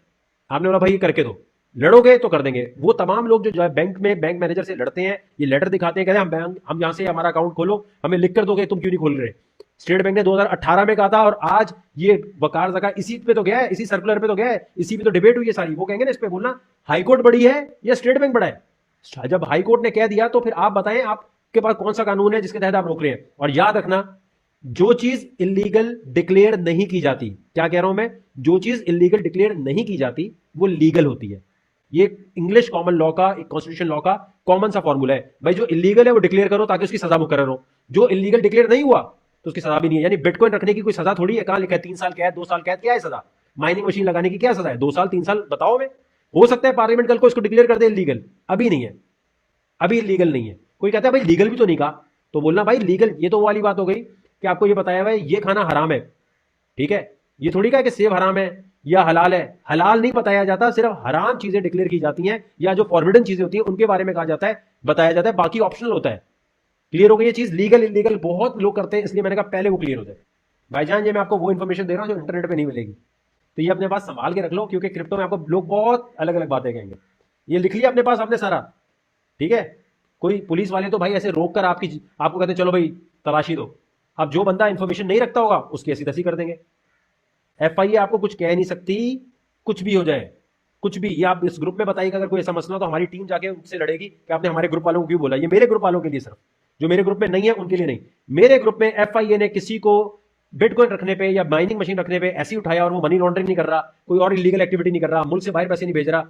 आपने बोला भाई ये करके दो, लड़ोगे तो कर देंगे। वो तमाम लोग जो है बैंक में बैंक मैनेजर से लड़ते हैं, ये लेटर दिखाते हैं, कहते हैं हम यहां से हमारा अकाउंट खोलो, हमें लिख कर दोगे, तुम क्यों नहीं खोल रहे? स्टेट बैंक ने 2018 में कहा था और आज ये वकार ज़का इसी पे तो गया है, इसी सर्कुलर पे तो गया है, इसी पे तो डिबेट हुई है सारी। वो कहेंगे ना इस पे बोलना हाईकोर्ट बड़ी है या स्टेट बैंक बड़ा है। जब हाईकोर्ट ने कह दिया तो फिर आप बताएं आपके पास कौन सा कानून है जिसके तहत आप रोक रहे हैं। और याद रखना, जो चीज इलीगल डिक्लेयर नहीं की जाती, क्या कह रहा हूं मैं, जो चीज इलीगल डिक्लेयर नहीं की जाती वो लीगल होती है। ये इंग्लिश कॉमन लॉ का, एक कॉन्स्टिट्यूशन लॉ का कॉमन सा फॉर्मूला है भाई, जो इलीगल है वो डिक्लेयर करो ताकि उसकी सजा मुकर्रर हो। जो इलीगल डिक्लेयर नहीं हुआ तो उसकी सजा भी नहीं है। यानी बिटकॉइन रखने की कोई सजा थोड़ी है, कहां लिखा है 3 साल कैद 2 साल कैद, क्या है सजा? माइनिंग मशीन लगाने की क्या सजा है? 2 साल 3 साल बताओ हमें। हो सकता है पार्लियामेंट कल को इसको डिक्लेयर कर दे इलीगल, अभी नहीं है, अभी लीगल नहीं है। कोई कहता है भाई लीगल भी तो नहीं कहा, तो बोलना भाई लीगल, ये तो वो वाली बात हो गई कि आपको ये बताया हुआ है ये खाना हराम है, ठीक है। ये थोड़ी कहा कि सेब हराम है या हलाल है, हलाल नहीं बताया जाता, सिर्फ हराम चीजें डिक्लेयर की जाती हैं या जो फॉरबिडन चीजें होती हैं उनके बारे में कहा जाता है, बताया जाता है, बाकी ऑप्शनल होता है। क्लियर हो गई ये चीज? लीगल इलीगल बहुत लोग करते हैं, इसलिए मैंने कहा पहले वो क्लियर हो जाए। भाईजान ये मैं आपको वो इन्फॉर्मेशन दे रहा हूं जो इंटरनेट पे नहीं मिलेगी, तो ये अपने पास संभाल के रख लो, क्योंकि क्रिप्टो में आपको लोग बहुत अलग अलग बातें कहेंगे। ये लिख लिया अपने पास आपने सारा, ठीक है। कोई पुलिस वाले तो भाई ऐसे रोक कर आपको कहते हैं चलो भाई तलाशी दो। अब जो बंदा इंफॉर्मेशन नहीं रखता होगा उसकी ऐसी तैसी कर देंगे। एफआईए आपको कुछ कह नहीं सकती, कुछ भी हो जाए, कुछ भी। ये आप इस ग्रुप में बताइएगा अगर कोई ऐसा मसला हो तो हमारी टीम जाके उनसे लड़ेगी कि आपने हमारे ग्रुप वालों को क्यों बोला। ये मेरे ग्रुप वालों के लिए सिर्फ, जो मेरे ग्रुप में नहीं है उनके लिए नहीं। मेरे ग्रुप में एफआईए ने किसी को बिटकॉइन रखने पे या माइनिंग मशीन रखने पे ऐसे ही उठाया और वो मनी लॉन्ड्रिंग नहीं कर रहा, कोई और इलीगल एक्टिविटी नहीं कर रहा, मुल्क से बाहर पैसे नहीं भेज रहा,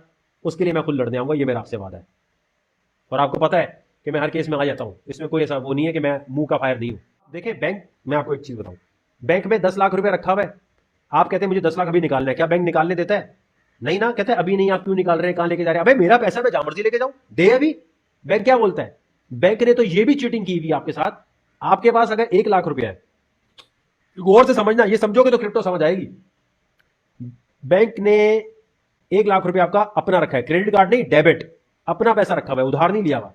उसके लिए मैं खुद लड़ने आऊंगा। ये मेरा आपसे वादा है। और आपको पता है कि मैं हर केस में आ जाता हूं, इसमें कोई ऐसा वो नहीं है कि मैं मुंह का फायर नहीं हूं। देखिए बैंक, मैं आपको एक चीज बताऊं, बैंक में 10 लाख रुपए रखा हुआ है, आप कहते हैं मुझे 10 लाख अभी निकालना है, क्या बैंक निकालने देता है? नहीं ना, कहते हैं अभी नहीं, आप क्यों निकाल रहे हैं, कहां लेके जा रहे हैं? अबे मेरा पैसा मैं जहां मर्जी लेके जाऊं, दे अभी। बैंक क्या बोलता है? बैंक ने तो ये भी चीटिंग की हुई आपके साथ। आपके पास अगर 1 लाख रुपया है, गौर से समझना, ये समझोगे तो क्रिप्टो समझ आएगी। बैंक ने 1 लाख रुपया आपका अपना रखा है, क्रेडिट कार्ड नहीं, डेबिट, अपना पैसा रखा हुआ है, उधार नहीं लिया हुआ।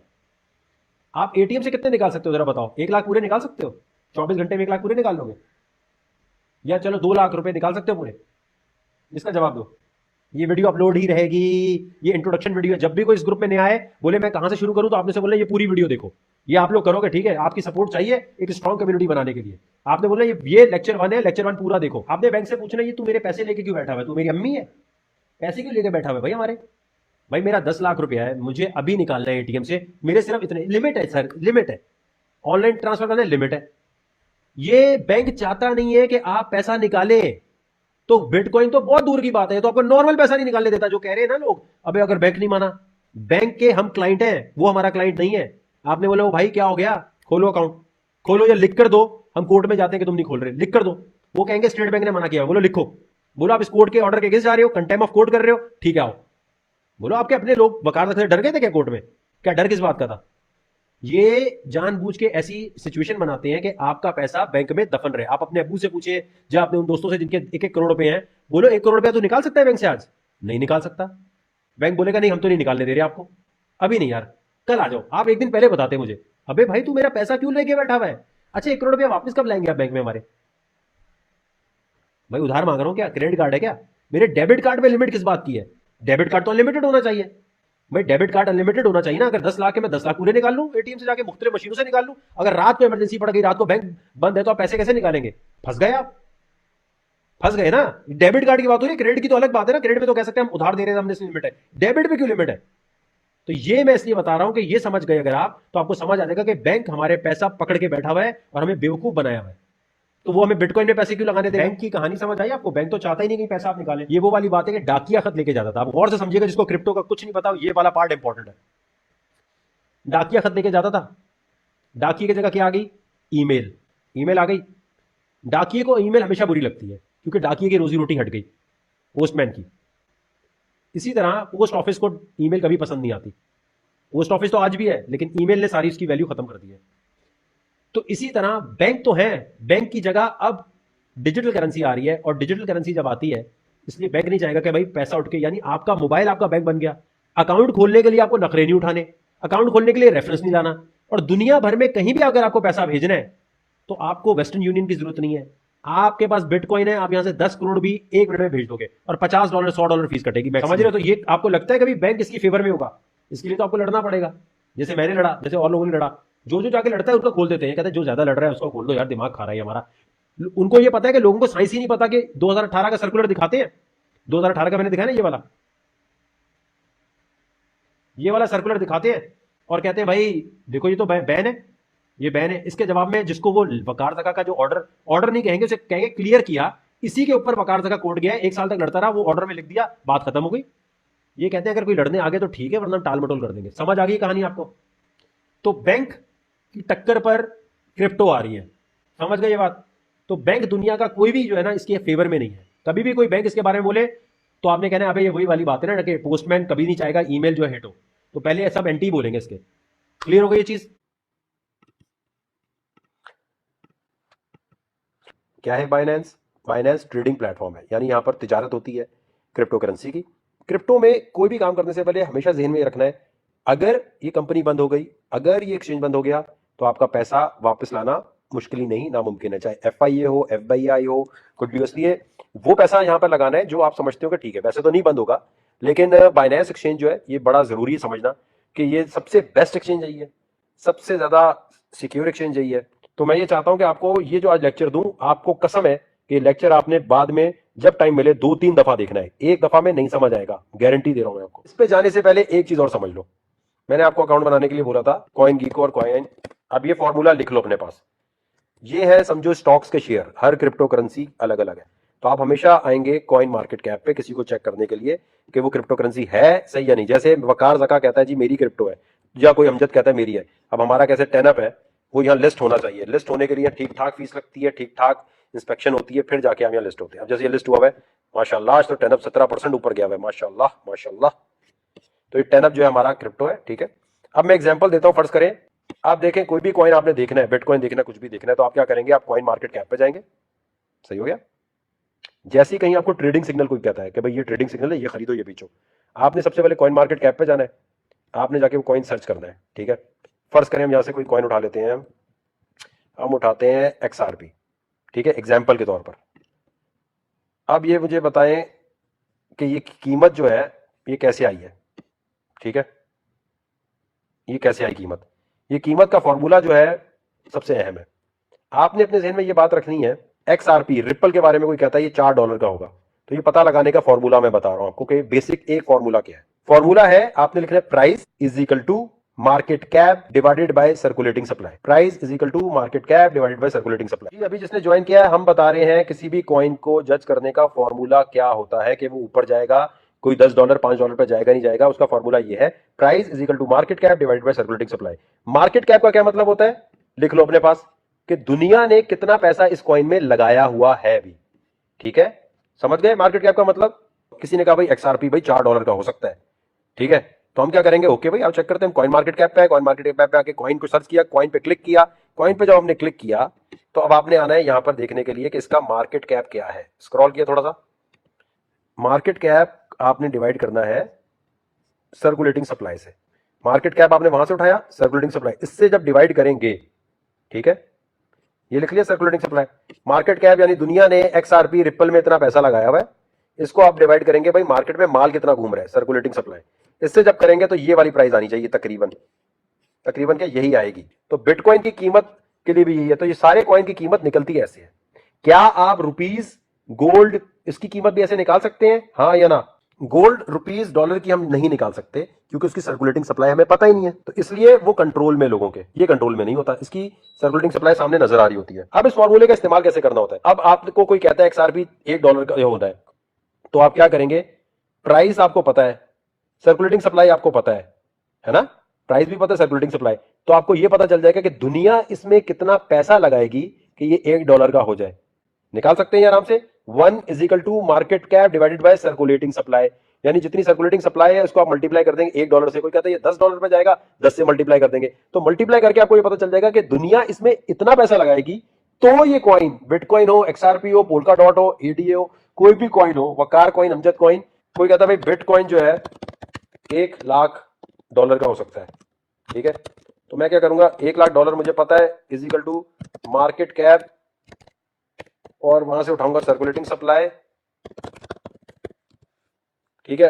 आप एटीएम से कितने निकाल सकते हो जरा बताओ? 1 लाख पूरे निकाल सकते हो? 24 घंटे में 1 लाख पूरे निकाल लोगे? या चलो 2 लाख रुपए निकाल सकते हो पूरे? इसका जवाब दो। ये वीडियो अपलोड ही रहेगी, ये इंट्रोडक्शन वीडियो है। जब भी कोई इस ग्रुप में नया आए, बोले मैं कहां से शुरू करूं, तो आपने से बोलना ये पूरी वीडियो देखो। ये आप लोग करोगे, ठीक है? आपकी सपोर्ट चाहिए एक स्ट्रॉन्ग कम्युनिटी बनाने के लिए। आपने बोला ये लेक्चर 1 है, लेक्चर 1 पूरा देखो। आपने बैंक से पूछना ये तू मेरे पैसे लेके क्यों बैठा हुआ है? तू मेरी अम्मी है? पैसे क्यों लेके बैठा हुआ है भाई हमारे? भाई मेरा 10 लाख रुपया है, मुझे अभी निकालना है एटीएम से, मेरे सिर्फ इतने लिमिट है सर, लिमिट है। ऑनलाइन ट्रांसफर करना लिमिट है। ये बैंक चाहता नहीं है कि आप पैसा निकालें। तो बिटकॉइन तो बहुत दूर की बात है, तो आपको नॉर्मल पैसा नहीं निकालने देता। जो कह रहे हैं ना लोग, अबे अगर बैंक नहीं माना, बैंक के हम क्लाइंट हैं, वो हमारा क्लाइंट नहीं है। आपने बोला भाई क्या हो गया, खोलो अकाउंट, खोलो या लिख कर दो। हम कोर्ट में जाते हैं कि तुम नहीं खोल रहे, लिख कर दो। वो कहेंगे स्टेट बैंक ने मना किया, बोलो लिखो। बोलो आप इस कोर्ट के ऑर्डर के अगेंस्ट जा रहे हो, कंटेम्प्ट ऑफ कोर्ट कर रहे हो, ठीक है आओ। बोलो आपके अपने लोग वकालत से डर गए थे क्या कोर्ट में? क्या डर किस बात का था? ये जानबूझ के ऐसी सिचुएशन बनाते हैं कि आपका पैसा बैंक में दफन रहे। आप अपने अब्बू से पूछिए, जब अपने उन दोस्तों से जिनके 1-1 करोड़ रुपए हैं, बोलो 1 करोड़ रुपया तो निकाल सकता है बैंक से आज? नहीं निकाल सकता। बैंक बोलेगा नहीं हम तो नहीं निकालने दे रहे आपको, अभी नहीं यार, कल आ जाओ। आप एक दिन पहले बताते मुझे, अबे भाई तू मेरा पैसा क्यों लेके बैठा हुआ है? अच्छा 1 करोड़ रुपया वापस कब लाएंगे आप बैंक में हमारे? भाई उधार मांग रहा हूं क्या? क्रेडिट कार्ड है क्या? मेरे डेबिट कार्ड में लिमिट किस बात की है? डेबिट कार्ड तो अनलिमिटेड होना चाहिए भाई। डेबिट कार्ड अनलिमिटेड होना चाहिए ना। अगर 10 लाख है, मैं 10 लाख पूरे निकाल लूं, एटीएम से जाके मुख्तलिफ मशीनों से निकाल लूं। अगर रात को इमरजेंसी पड़ गई, रात को बैंक बंद है, तो आप पैसे कैसे निकालेंगे? फंस गए आप, फंस गए ना। डेबिट कार्ड की बात हो रही है, क्रेडिट की तो अलग बात है ना। क्रेडिट में तो कह सकते हैं हम उधार दे रहे हैं, हमने लिमिट है, डेबिट में क्यों लिमिट है? तो ये मैं इसलिए बता रहा हूं कि ये समझ गए अगर आप, तो आपको समझ आ जाएगा कि बैंक हमारे पैसा पकड़ के बैठा हुआ है और हमें बेवकूफ बनाया हुआ है। तो वो हमें बिटकॉइन में पैसे क्यों लगाने दें? बैंक की कहानी समझ आई आपको? बैंक तो चाहता ही नहीं कि पैसा आप निकालें। ये वो वाली बात है कि डाकिया खत लेके जाता था। आप गौर से समझिएगा, जिसको क्रिप्टो का कुछ नहीं पता, ये वाला पार्ट इंपॉर्टेंट है। डाकिया खत लेके जाता था, डाकिए की जगह क्या आ गई? ईमेल। ईमेल आ गई। डाकिए को ईमेल हमेशा बुरी लगती है, क्योंकि डाकिए की रोजी रोटी हट गई पोस्टमैन की। इसी तरह पोस्ट ऑफिस को ईमेल कभी पसंद नहीं आती। पोस्ट ऑफिस तो आज भी है, लेकिन ईमेल ने सारी उसकी वैल्यू खत्म कर दी है। तो इसी तरह बैंक तो है, बैंक की जगह अब डिजिटल करेंसी आ रही है, और डिजिटल करेंसी जब आती है, इसलिए बैंक नहीं चाहेगा कि भाई पैसा उठ के, यानी आपका मोबाइल आपका बैंक बन गया। अकाउंट खोलने के लिए आपको नखरे नहीं उठाने, अकाउंट खोलने के लिए रेफरेंस नहीं लाना, और दुनिया भर में कहीं भी अगर आपको पैसा भेजना है तो आपको वेस्टर्न यूनियन की जरूरत नहीं है। आपके पास बिटकॉइन है, आप यहां से 10 करोड़ भी 1 मिनट में भेज दोगे, और $50 $100 फीस कटेगी। समझ रहे हो? तो ये आपको लगता है कभी बैंक इसकी फेवर में होगा? इसके लिए तो आपको लड़ना पड़ेगा, जैसे मैंने लड़ा, जैसे और लोगों ने लड़ा। जो जो जाके लड़ता है उसको खोल देते हैं, कहते हैं जो ज्यादा लड़ रहा है उसको खोल दो यार, दिमाग खा रहा है हमारा। उनको ये पता है कि लोगों को साइंस ही नहीं पता कि 2018 का सर्कुलर दिखाते हैं। 2018 का मैंने दिखाया ना, ये वाला सर्कुलर दिखाते हैं और कहते हैं भाई देखो ये तो बैन है, ये बैन है। इसके जवाब में जिसको वो वकार ज़का का जो ऑर्डर नहीं कहेंगे, उसे कहेंगे क्लियर किया, इसी के ऊपर वकार ज़का कोर्ट गया, 1 साल तक लड़ता रहा, वो ऑर्डर में लिख दिया, बात खत्म हो गई। ये कहते हैं अगर कोई लड़ने आ गए तो ठीक है, वरना टाल मटोल कर देंगे। समझ आ गई कहानी आपको? तो बैंक की टक्कर पर क्रिप्टो आ रही है, समझ गए ये बात? तो बैंक दुनिया का कोई भी जो है ना इसके फेवर में नहीं है। कभी भी कोई बैंक इसके बारे में बोले तो आपने कहना है अबे ये वही वाली बात है ना कि पोस्टमैन कभी नहीं चाहेगा ईमेल जो है हिट हो। तो पहले सब एंटी बोलेंगे इसके। क्लियर हो गई ये चीज? क्या है बाइनेंस? बाइनेंस ट्रेडिंग प्लेटफॉर्म है, यानी यहां पर तिजारत होती है क्रिप्टो करेंसी की। क्रिप्टो में कोई भी काम करने से पहले हमेशा ज़हन में रखना है, अगर ये कंपनी बंद हो गई, अगर ये एक्सचेंज बंद हो गया, तो आपका पैसा वापस लाना मुश्किल ही नहीं, नामुमकिन है। चाहे एफआईए हो, एफबीआई हो, कुछ भी हो। इसलिए वो पैसा यहां पर लगाना है जो आप समझते हो कि ठीक है, वैसे तो नहीं बंद होगा, लेकिन बाइनेंस एक्सचेंज जो है ये बड़ा जरूरी है समझना, कि ये सबसे बेस्ट एक्सचेंज यही है, सबसे ज्यादा सिक्योर एक्सचेंज यही है। तो मैं ये चाहता हूं कि आपको ये जो आज लेक्चर दूं, आपको कसम है कि लेक्चर आपने बाद में जब टाइम मिले 2-3 दफा देखना है, एक दफा में नहीं समझ आएगा, गारंटी दे रहा हूं मैं आपको। इस पे जाने से पहले एक चीज और समझ लो। मैंने आपको अकाउंट बनाने के लिए बोला था कॉइन गीको और कॉइन। अब ये फॉर्मूला लिख लो अपने पास। ये है समझो स्टॉक्स के शेयर, हर क्रिप्टो करेंसी अलग अलग है। तो आप हमेशा आएंगे कॉइन मार्केट कैप पे किसी को चेक करने के लिए कि वो क्रिप्टो करेंसी है सही या नहीं। जैसे वकार जका कहता है जी मेरी क्रिप्टो है, या कोई अमजद कहता है मेरी है। अब हमारा कैसे टेनअप है, वो यहाँ लिस्ट होना चाहिए। लिस्ट होने के लिए ठीक ठाक फीस लगती है, ठीक ठाक इंस्पेक्शन होती है, फिर जाके हम यहाँ लिस्ट होते हैं। अब जैसे ये लिस्ट हुआ है माशाल्लाह, आज तो टेनअप 17% ऊपर गया हुआ है, माशाल्लाह माशाल्लाह। तो ये टेनअप जो है हमारा क्रिप्टो है, ठीक है। अब मैं एग्जांपल देता हूं, फर्ज करें आप देखें कोई भी कॉइन आपने देखना है, बिटकॉइन देखना है, कुछ भी देखना है, तो आप क्या करेंगे, आप कॉइन मार्केट कैप पे जाएंगे। सही हो गया। जैसे ही कहीं आपको ट्रेडिंग सिग्नल कोई कहता है कि भाई ये ट्रेडिंग सिग्नल है, ये खरीदो ये बेचो, आपने सबसे पहले कॉइन मार्केट कैप पे जाना है, आपने जाके वो कॉइन सर्च करना है, ठीक है। फर्ज करें हम यहां से कोई कॉइन उठा लेते हैं, हम उठाते हैं XRP, ठीक है, एग्जाम्पल के तौर पर। अब ये मुझे बताएं कि ये कीमत जो है ये कैसे आई है, ठीक है। ये कैसे आई कीमत, ये कीमत का फॉर्मूला जो है सबसे अहम है। आपने अपने जहन में ये बात रखनी है, XRP रिपल के बारे में कोई कहता है ये $4 का होगा, तो ये पता लगाने का फॉर्मूला मैं बता रहा हूं आपको कि बेसिक एक फॉर्मूला क्या है। फॉर्मूला है, आपने लिखना है price is equal to market cap divided by circulating supply. Price is equal to market cap divided by circulating supply. अभी जिसने ज्वाइन किया है, हम बता रहे हैं किसी भी कॉइन को जज करने का फॉर्मूला क्या होता है कि वो ऊपर जाएगा, कोई $10 $5 पे जाएगा नहीं जाएगा, उसका फॉर्मूला ये है, price is equal to market cap divided by circulating supply. Market cap का क्या मतलब होता है, लिख लो अपने पास, कि दुनिया ने कितना पैसा इस कॉइन में लगाया हुआ है भी, ठीक है। समझ गए मार्केट कैप का मतलब। किसी ने कहा भाई XRP भाई $4 का हो सकता है, ठीक है, तो हम क्या करेंगे, ओके भाई आप चेक करते हैं, कॉइन मार्केट कैप पे है, कॉइन मार्केट कैप पे आके कॉइन को सर्च किया, कॉइन पे क्लिक किया, कॉइन पे जब हमने क्लिक किया तो अब आपने आना है यहां पर देखने के लिए कि इसका मार्केट कैप क्या है। स्क्रॉल किया थोड़ा सा, मार्केट कैप आपने डिवाइड करना है सर्कुलेटिंग सप्लाई से। मार्केट कैप आपने वहां से उठाया, सर्कुलेटिंग सप्लाई, इससे जब डिवाइड करेंगे, ठीक है, ये लिख लिया सर्कुलेटिंग सप्लाई। मार्केट कैप यानी दुनिया ने XRP रिपल में इतना पैसा लगाया हुआ है, इसको आप डिवाइड करेंगे भाई मार्केट में माल कितना घूम रहा है, सर्कुलेटिंग सप्लाई, इससे जब करेंगे तो ये वाली प्राइस आनी चाहिए, तकरीबन तकरीबन क्या यही आएगी। तो बिटकॉइन की कीमत के लिए भी यही है। तो ये सारे कॉइन की कीमत निकलती ऐसे है। क्या आप रुपीज गोल्ड इसकी कीमत भी ऐसे निकाल सकते हैं, हाँ या ना। गोल्ड रुपीज डॉलर की हम नहीं निकाल सकते क्योंकि उसकी सर्कुलेटिंग सप्लाई हमें पता ही नहीं है, तो इसलिए वो कंट्रोल में लोगों के, ये कंट्रोल में नहीं होता, इसकी सर्कुलेटिंग सप्लाई सामने नजर आ रही होती है। अब इस फॉर्मूले का इस्तेमाल कैसे करना होता है, अब आपको कोई कहता है XRP $1 का होता है, तो आप क्या करेंगे, प्राइस आपको पता है, सर्कुलेटिंग सप्लाई आपको पता है ना, प्राइस भी पता है, सर्कुलेटिंग सप्लाई, तो आपको यह पता चल जाएगा कि दुनिया इसमें कितना पैसा लगाएगी कि ये $1 का हो जाए। निकाल सकते हैं आराम से, 1 is equal to market cap divided by circulating supply, यानी जितनी सर्कुलेटिंग सप्लाई है उसको आप मल्टीप्लाई कर देंगे $1 से। कोई कहता है ये $10 पे जाएगा, 10 से मल्टीप्लाई कर देंगे, तो मल्टीप्लाई करके आपको ये पता चल जाएगा कि दुनिया इसमें इतना पैसा लगाएगी, तो ये कॉइन, बिटकॉइन हो, XRP हो, पोल्का डॉट हो, ADA हो, कोई भी कॉइन हो, वकार कॉइन, अमजद कॉइन, कोई कहता है भाई बिटकॉइन जो है $1,00,000 का हो सकता है, ठीक है। तो मैं क्या करूंगा, $1,00,000 मुझे पता है is equal to market cap, और वहां से उठाऊंगा सर्कुलेटिंग सप्लाई, ठीक है।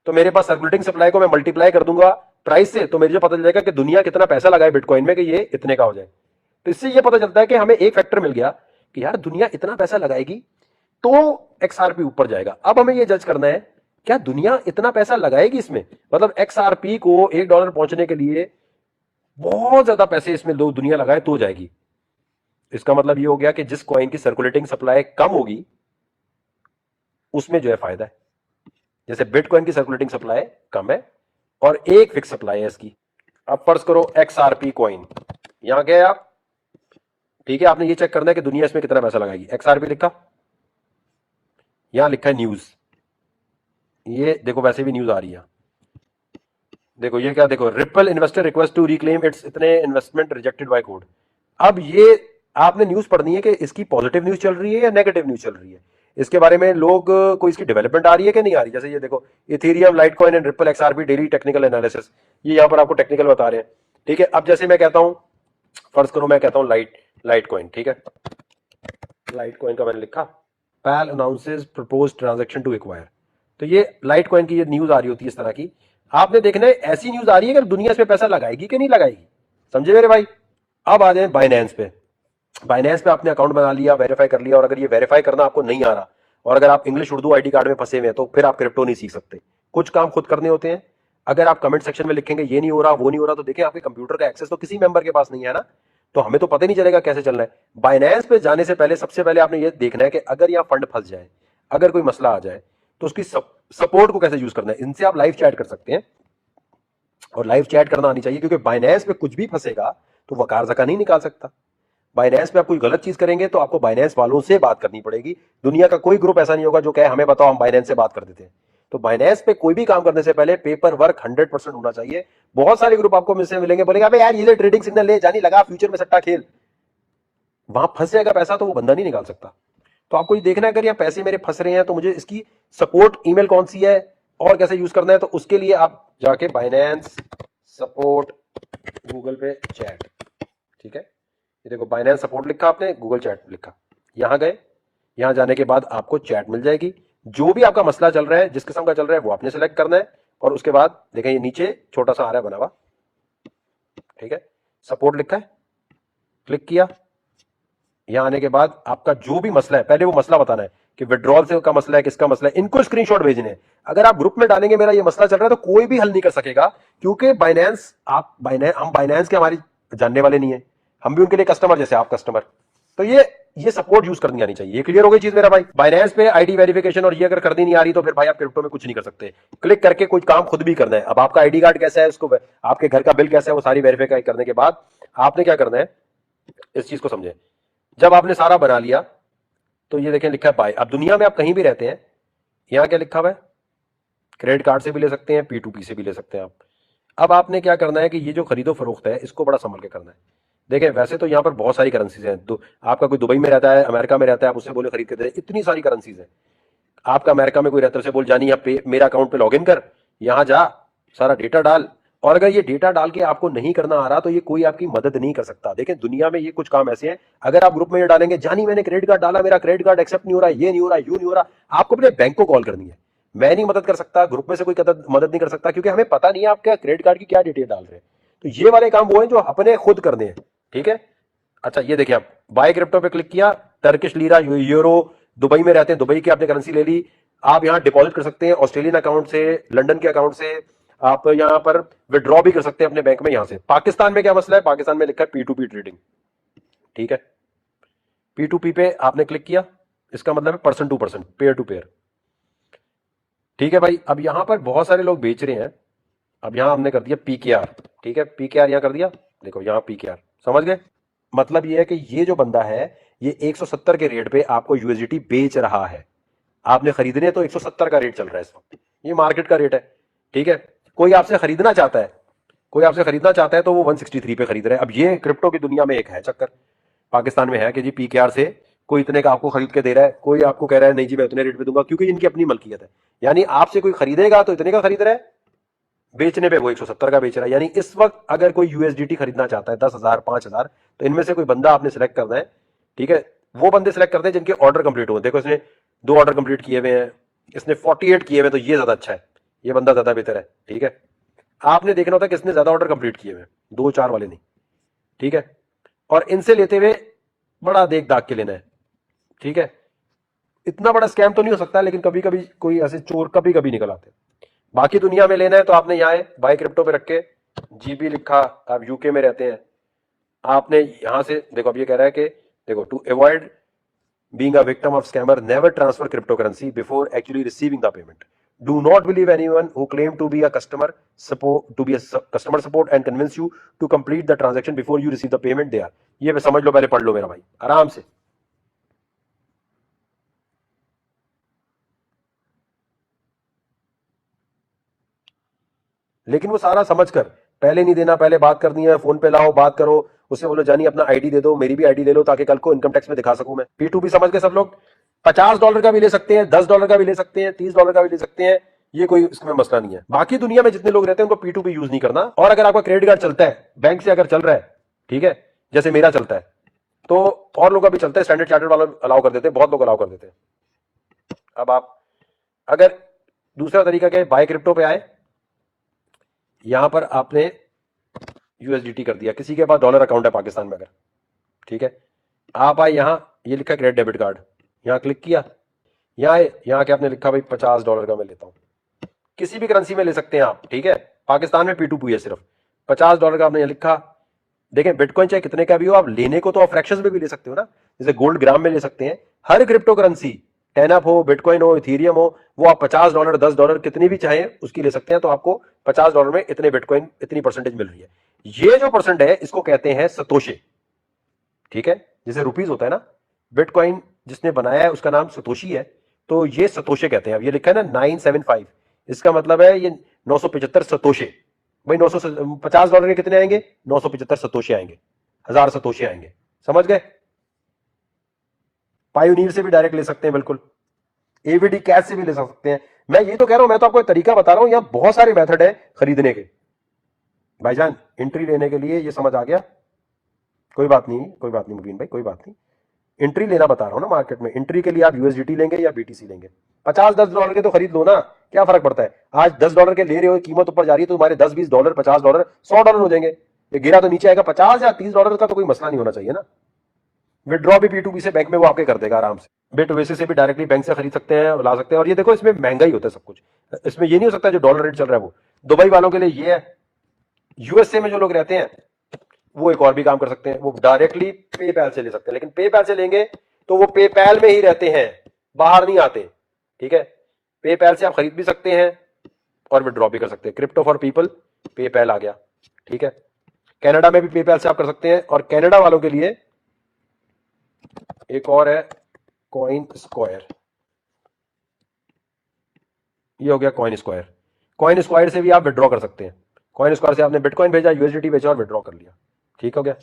तो मेरे पास सर्कुलेटिंग सप्लाई को मैं मल्टीप्लाई कर दूंगा प्राइस से, तो मुझे पता चल जाएगा कि दुनिया कितना पैसा लगाए बिटकॉइन में कि ये इतने का हो जाए। तो इससे ये पता चलता है कि हमें एक फैक्टर मिल गया कि यार दुनिया इतना पैसा लगाएगी तो XRP ऊपर जाएगा। अब हमें ये जज करना है क्या दुनिया इतना पैसा लगाएगी इसमें, मतलब XRP को $1 पहुंचने के लिए बहुत ज्यादा पैसे इसमें लोग दुनिया लगाए तो जाएगी। इसका मतलब ये हो गया कि जिस कॉइन की सर्कुलेटिंग सप्लाई कम होगी उसमें जो है फायदा है। जैसे बिटकॉइन की सर्कुलेटिंग सप्लाई कम है और एक फिक्स सप्लाई है इसकी। अब फर्ज करो XRP कॉइन, यहां गए आप, ठीक है, आपने ये चेक करना है कि दुनिया इसमें कितना पैसा लगाएगी। XRP लिखा, यहां लिखा है न्यूज, ये देखो वैसे भी न्यूज आ रही है, देखो ये क्या, देखो Ripple investor request to reclaim its इतने इन्वेस्टमेंट रिजेक्टेड बाय कोड। अब ये आपने न्यूज पढ़नी है कि इसकी पॉजिटिव न्यूज चल रही है या नेगेटिव न्यूज चल रही है, इसके बारे में लोग कोई इसकी डेवलपमेंट आ रही है कि नहीं आ रही। जैसे ये देखो Ethereum, Litecoin and ripple XRP daily technical analysis, ये यहां पर आपको टेक्निकल बता रहे हैं, ठीक है। अब जैसे मैं कहता हूं, फर्ज करो मैं कहता हूं लाइटकॉइन, ठीक है, लाइटकॉइन का मैंने लिखा, Pal announces proposed transaction to acquire, तो ये लाइटकॉइन की ये न्यूज आ रही होती है इस तरह की, आपने देखना है ऐसी न्यूज आ रही है कि दुनिया इसमें पैसा लगाएगी कि नहीं लगाएगी, समझे मेरे भाई। अब आ जाए बाइनेंस पे। बाइनेंस पे आपने अकाउंट बना लिया, वेरीफाई कर लिया, और अगर ये वेरीफाई करना आपको नहीं आ रहा, और अगर आप इंग्लिश उर्दू आईडी कार्ड में फंसे हुए हैं, तो फिर आप क्रिप्टो नहीं सीख सकते। कुछ काम खुद करने होते हैं। अगर आप कमेंट सेक्शन में लिखेंगे ये नहीं हो रहा वो नहीं हो रहा, तो देखिए आपके कंप्यूटर का एक्सेस तो किसी मेंबर के पास नहीं है ना, तो हमें तो पता ही नहीं चलेगा कैसे चल रहा है। बाइनेंस पे जाने से पहले सबसे पहले आपने ये देखना है कि अगर यहाँ फंड फंस जाए, अगर कोई मसला आ जाए, तो उसकी सपोर्ट को कैसे यूज करना है। इनसे आप लाइव चैट कर सकते हैं, और लाइव चैट करना आनी चाहिए, क्योंकि बाइनेंस पे कुछ भी फंसेगा तो वकार जका नहीं निकाल सकता। बाइनेंस पे आप कोई गलत चीज करेंगे तो आपको बाइनेंस वालों से बात करनी पड़ेगी। दुनिया का कोई ग्रुप ऐसा नहीं होगा जो कहे हमें बताओ हम बाइनेंस से बात कर देते हैं। तो बाइनेंस पे कोई भी काम करने से पहले पेपर वर्क 100% होना चाहिए। बहुत सारे ग्रुप आपको मिलसे मिलेंगे, बोलेंगे अबे यार ये ट्रेडिंग सिग्नल ले जानी लगा फ्यूचर में सट्टा खेल, वहां फंस जाएगा पैसा तो वो बंदा नहीं निकाल सकता। तो आपको ये देखना है अगर यहाँ पैसे मेरे फंस रहे हैं तो मुझे इसकी सपोर्ट ईमेल कौन सी है और कैसे यूज करना है, तो उसके लिए आप जाके बाइनेंस सपोर्ट गूगल पे चैट, ठीक है, ये देखो बाइनेंस सपोर्ट लिखा आपने, गूगल चैट लिखा, यहां गए। यहां जाने के बाद आपको चैट मिल जाएगी। जो भी आपका मसला चल रहा है, जिस किस्म का चल रहा है, वो आपने सेलेक्ट करना है, और उसके बाद देखें ये नीचे छोटा सा आ रहा है बना हुआ, ठीक है, सपोर्ट लिखा है, क्लिक किया। यहां आने के बाद आपका जो भी मसला है, पहले वो मसला बताना है कि विड्रॉल से का मसला है, किसका मसला है, इनको स्क्रीनशॉट भेजने हैं। अगर आप ग्रुप में डालेंगे मेरा ये मसला चल रहा है, तो कोई भी हल नहीं कर सकेगा, क्योंकि बाइनेंस हम बाइनेंस के हमारी जानने वाले नहीं है, हम भी उनके लिए कस्टमर जैसे आप कस्टमर। तो ये सपोर्ट यूज करनी आनी चाहिए। ये क्लियर हो गई चीज मेरा भाई। बाइनेंस पे आईडी वेरिफिकेशन और ये अगर करनी नहीं आ रही तो फिर भाई आप क्रिप्टो में कुछ नहीं कर सकते। क्लिक करके कुछ काम खुद भी करना है। अब आपका आईडी कार्ड कैसा है, उसको आपके घर का बिल कैसा है, वो सारी वेरीफाई करने के बाद आपने क्या करना है, इस चीज को समझे। जब आपने सारा बना लिया तो ये देखें लिखा है बाय। अब दुनिया में आप कहीं भी रहते हैं, यहां क्या लिखा हुआ है, क्रेडिट कार्ड से भी ले सकते हैं, P2P से भी ले सकते हैं आप। अब आपने क्या करना है कि ये जो खरीदो फरोख्त है इसको बड़ा संभल के करना है। देखें वैसे तो यहाँ पर बहुत सारी करेंसीज हैं, आपका कोई दुबई में रहता है, अमेरिका में रहता है, आप उससे बोले खरीद के दे, इतनी सारी करेंसीज है। आपका अमेरिका में कोई रहता है, उसे बोल जानी यहाँ पे मेरा अकाउंट पे लॉग इन कर, यहाँ जा, सारा डेटा डाल। और अगर ये डेटा डाल के आपको नहीं करना आ रहा तो ये कोई आपकी मदद नहीं कर सकता। देखें दुनिया में ये कुछ काम ऐसे हैं, अगर आप ग्रुप में ये डालेंगे जानी मैंने क्रेडिट कार्ड डाला, मेरा क्रेडिट कार्ड एक्सेप्ट नहीं हो रहा, ये नहीं हो रहा, यू नहीं हो रहा, आपको अपने बैंक को कॉल करनी है। मैं नहीं मदद कर सकता, ग्रुप में से कोई मदद नहीं कर सकता, क्योंकि हमें पता नहीं है आपके क्रेडिट कार्ड की क्या डिटेल डाल रहे हैं। तो ये वाले काम वो हैं जो अपने खुद करने हैं, ठीक है। अच्छा ये देखिए, आप बाय क्रिप्टो पे क्लिक किया, टर्किश लीरा, यूरो, दुबई में रहते हैं, दुबई की आपने करेंसी ले ली। आप यहां डिपॉजिट कर सकते हैं ऑस्ट्रेलियन अकाउंट से, लंदन के अकाउंट से, आप यहां पर विड्रॉ भी कर सकते हैं अपने बैंक में यहां से। पाकिस्तान में क्या मसला है, पाकिस्तान में लिखा है P2P ट्रेडिंग, ठीक है। P2P पे आपने क्लिक किया, इसका मतलब है person to person, pair to pair, ठीक है भाई। अब यहां पर बहुत सारे लोग बेच रहे हैं, अब यहां हमने कर दिया PKR, ठीक है, PKR यहां कर दिया, देखो यहां PKR, समझ गए। मतलब ये है कि ये जो बंदा है ये 170 के रेट पे आपको USDT बेच रहा है, आपने खरीदने तो 170 का रेट चल रहा है इस वक्त, ये मार्केट का रेट है, ठीक है। कोई आपसे खरीदना चाहता है, कोई आपसे खरीदना चाहता है तो वो 163 पे खरीद रहे हैं। अब ये क्रिप्टो की दुनिया में एक है चक्कर, पाकिस्तान में है कि जी PKR से कोई इतने का आपको खरीद के दे रहा है, कोई आपको कह रहा है नहीं जी मैं उतने रेट पे दूंगा, क्योंकि इनकी अपनी मलकियत है। यानी आपसे कोई खरीदेगा तो इतने का खरीद रहा है, बेचने पे वो 170 का बेच रहा है। यानी इस वक्त अगर कोई USDT खरीदना चाहता है 10,000 5,000, तो इनमें से कोई बंदा आपने सिलेक्ट करना है, ठीक है। वो बंदे सिलेक्ट करते हैं जिनके ऑर्डर कंप्लीट हुए। देखो इसने 2 ऑर्डर कंप्लीट किए हुए हैं, इसने 48 किए हुए, तो ये ज्यादा अच्छा है, ये बंदा ज्यादा बेहतर है, ठीक है। आपने देखना होता है किसने ज्यादा ऑर्डर कंप्लीट किए हुए, 2-4 वाले नहीं, ठीक है। और इनसे लेते हुए बड़ा देख दाग के लेना है, ठीक है। इतना बड़ा स्कैम तो नहीं हो सकता, लेकिन कभी कभी कोई ऐसे चोर कभी कभी निकल आते हैं। बाकी दुनिया में लेना है तो आपने यहाँ बाय क्रिप्टो पे रख के GB लिखा, आप यूके में रहते हैं, आपने यहां से देखो, अब ये कह रहा है कि देखो to avoid being a victim of scammer, never transfer cryptocurrency before actually receiving the payment. Do not believe anyone who claim to be a customer customer support and convince you to complete the transaction before you receive the payment they are. ये समझ लो, पहले पढ़ लो मेरा भाई आराम से। लेकिन वो सारा समझकर, पहले नहीं देना, पहले बात करनी है, फोन पे लाओ बात करो, उससे बोलो जानी अपना आईडी दे दो, मेरी भी आईडी ले लो ताकि कल को इनकम टैक्स में दिखा सकूं मैं। P2P समझ के सब लोग $50 का भी ले सकते हैं, $10 का भी ले सकते हैं, $30 का भी ले सकते हैं, ये कोई इसमें मसला नहीं है। बाकी दुनिया में जितने लोग रहते हैं उनको P2P यूज नहीं करना। और अगर आपका क्रेडिट कार्ड चलता है, बैंक से अगर चल रहा है, ठीक है, जैसे मेरा चलता है, तो और लोग का भी चलता है, स्टैंडर्ड चार्टर्ड वाला अलाउ कर देते हैं, बहुत लोग अलाउ कर देते हैं। अब आप अगर दूसरा तरीका क्या है, बाय क्रिप्टो पे आए, यहां पर आपने यूएसडीटी कर दिया, किसी के पास डॉलर अकाउंट है पाकिस्तान में अगर, ठीक है, आप आए यहां, ये लिखा क्रेडिट डेबिट कार्ड, यहां क्लिक किया, यहां के आपने लिखा भाई $50 का मैं लेता हूं, किसी भी करेंसी में ले सकते हैं आप, ठीक है, पाकिस्तान में P2P है सिर्फ, $50 का आपने लिखा। देखें बिटकॉइन चाहे कितने का भी हो, आप लेने को तो आप फ्रैक्शंस में भी ले सकते हो ना, जैसे गोल्ड ग्राम में ले सकते हैं। हर क्रिप्टो करेंसी, टेनअप हो, बिटकॉइन हो, इथीरियम हो, वो आप $50 $10 कितनी भी चाहें उसकी ले सकते हैं, तो आपको $50 में इतने बिटकॉइन, इतनी परसेंटेज मिल रही है। ये जो परसेंट है इसको कहते हैं सतोशे, ठीक है, जैसे रुपीज होता है ना, बिटकॉइन जिसने बनाया है उसका नाम सतोशी है, तो ये सतोशे कहते हैं। अब ये लिखा है ना 975, इसका मतलब है ये 975 सतोशे। भाई $50 के कितने आएंगे? 975 सतोशे आएंगे, 1000 सतोशे आएंगे, समझ गए? पायोनियर से भी डायरेक्ट ले सकते हैं, बिल्कुल एवीडी कैश से भी ले सकते हैं। मैं ये तो कह रहा हूं, मैं तो आपको एक तरीका बता रहा हूं, यहां बहुत सारे मेथड है खरीदने के। भाईजान एंट्री लेने के लिए ये समझ आ गया? कोई बात नहीं, कोई बात नहीं मुबीन भाई, कोई बात नहीं, एंट्री लेना बता रहा हूं ना मार्केट में। एंट्री के लिए आप यूएसडीटी लेंगे या बीटीसी लेंगे, $50-10 के तो खरीद लो ना, क्या फर्क पड़ता है? आज $10 के ले रहे हो, कीमत ऊपर जा रही है तो तुम्हारे $10-20 $50 $100 हो जाएंगे, ये गिरा तो नीचे आएगा। $50 या $30 का तो कोई मसला नहीं होना चाहिए ना। विड्रॉ भी P2P से बैंक में वो आपके कर देगा आराम से। बिट वैसे से भी डायरेक्टली बैंक से खरीद सकते हैं और ला सकते हैं। और ये देखो इसमें महंगा ही होता है सब कुछ, इसमें ये नहीं हो सकता जो डॉलर रेट चल रहा है वो। दुबई वालों के लिए ये है, यूएसए में जो लोग रहते हैं वो एक और भी काम कर सकते हैं, वो डायरेक्टली पेपैल से ले सकते हैं, लेकिन पेपैल से लेंगे तो वो पेपैल में ही रहते हैं, बाहर नहीं आते, ठीक है। पेपैल से आप खरीद भी सकते हैं और विड्रॉ भी कर सकते हैं। क्रिप्टो फॉर पीपल पेपैल आ गया, ठीक है। कनाडा में भी पेपैल से आप कर सकते हैं, और कनाडा वालों के लिए एक और है कॉइन स्क्वायर, ये हो गया कॉइन स्क्वायर। कॉइन स्क्वायर से भी आप विड्रॉ कर सकते हैं। कॉइन स्क्वायर से आपने बिटकॉइन भेजा, यूएसडीटी भेजा और विड्रॉ कर लिया, ठीक हो गया।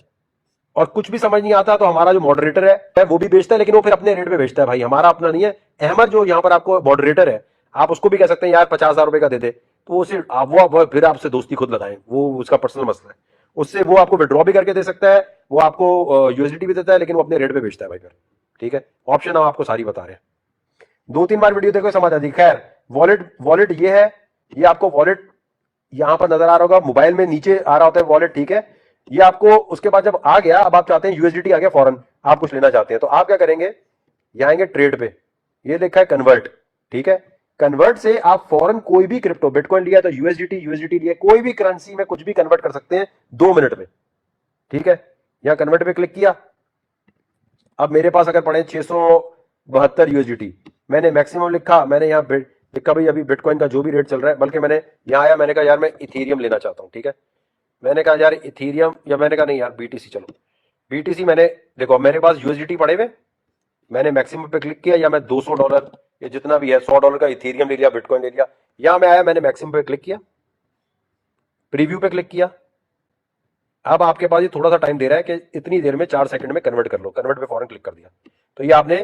और कुछ भी समझ नहीं आता तो हमारा जो मॉडरेटर है वो भी बेचता है, लेकिन वो फिर अपने रेट पे बेचता है, भाई हमारा अपना नहीं है। अहमद जो यहाँ पर आपको मॉडरेटर है, आप उसको भी कह सकते हैं यार $50,000 का दे दे, तो वो सिर्फ वो फिर आपसे दोस्ती खुद लगाएं, वो उसका पर्सनल मसला है, उससे वो आपको विड्रॉ भी करके दे सकता है, वो आपको यूएसडीटी भी देता है, लेकिन वो अपने रेट पे बेचता है भाई फिर, ठीक है। ऑप्शन हम आपको सारी बता रहे हैं, 2-3 बार वीडियो देखो समझ आ जाएगी। खैर वॉलेट ये है, ये आपको वॉलेट यहां पर नजर आ रहा होगा, मोबाइल में नीचे आ रहा होता है वॉलेट, ठीक है। ये आपको उसके बाद जब आ गया, अब आप चाहते हैं यूएसडीटी आ गया फौरन, आप कुछ लेना चाहते हैं, तो आप क्या करेंगे, यहां आएंगे ट्रेड पे, ये लिखा है कन्वर्ट, ठीक है। कन्वर्ट से आप फौरन कोई भी क्रिप्टो, बिटकॉइन लिया तो यूएसडीटी लिया, कोई भी करेंसी में कुछ भी कन्वर्ट कर सकते हैं 2 मिनट में, ठीक है। यहां कन्वर्ट पे क्लिक किया, अब मेरे पास अगर पड़े 672 यूएसडीटी, मैंने मैक्सिमम लिखा, मैंने यहाँ लिखा भाई अभी बिटकॉइन का जो भी रेट चल रहा है, बल्कि मैंने यहाँ आया, मैंने कहा यार मैं इथेरियम लेना चाहता हूँ, ठीक है। मैंने कहा यार इथेरियम, या मैंने कहा नहीं यार बीटीसी, चलो बीटीसी। मैंने देखो मेरे पास यूएसडीटी पड़े हुए, मैंने मैक्सिमम पे क्लिक किया, या मैं $200 या जितना भी है $100 का इथेरियम ले लिया, बिटकॉइन ले लिया। यहां मैं आया, मैंने मैक्सिमम पे क्लिक किया, प्रीव्यू पे क्लिक किया। अब आपके पास ये थोड़ा सा टाइम दे रहा है कि इतनी देर में 4 सेकंड में कन्वर्ट कर लो, कन्वर्ट पे फौरन क्लिक कर दिया, तो ये आपने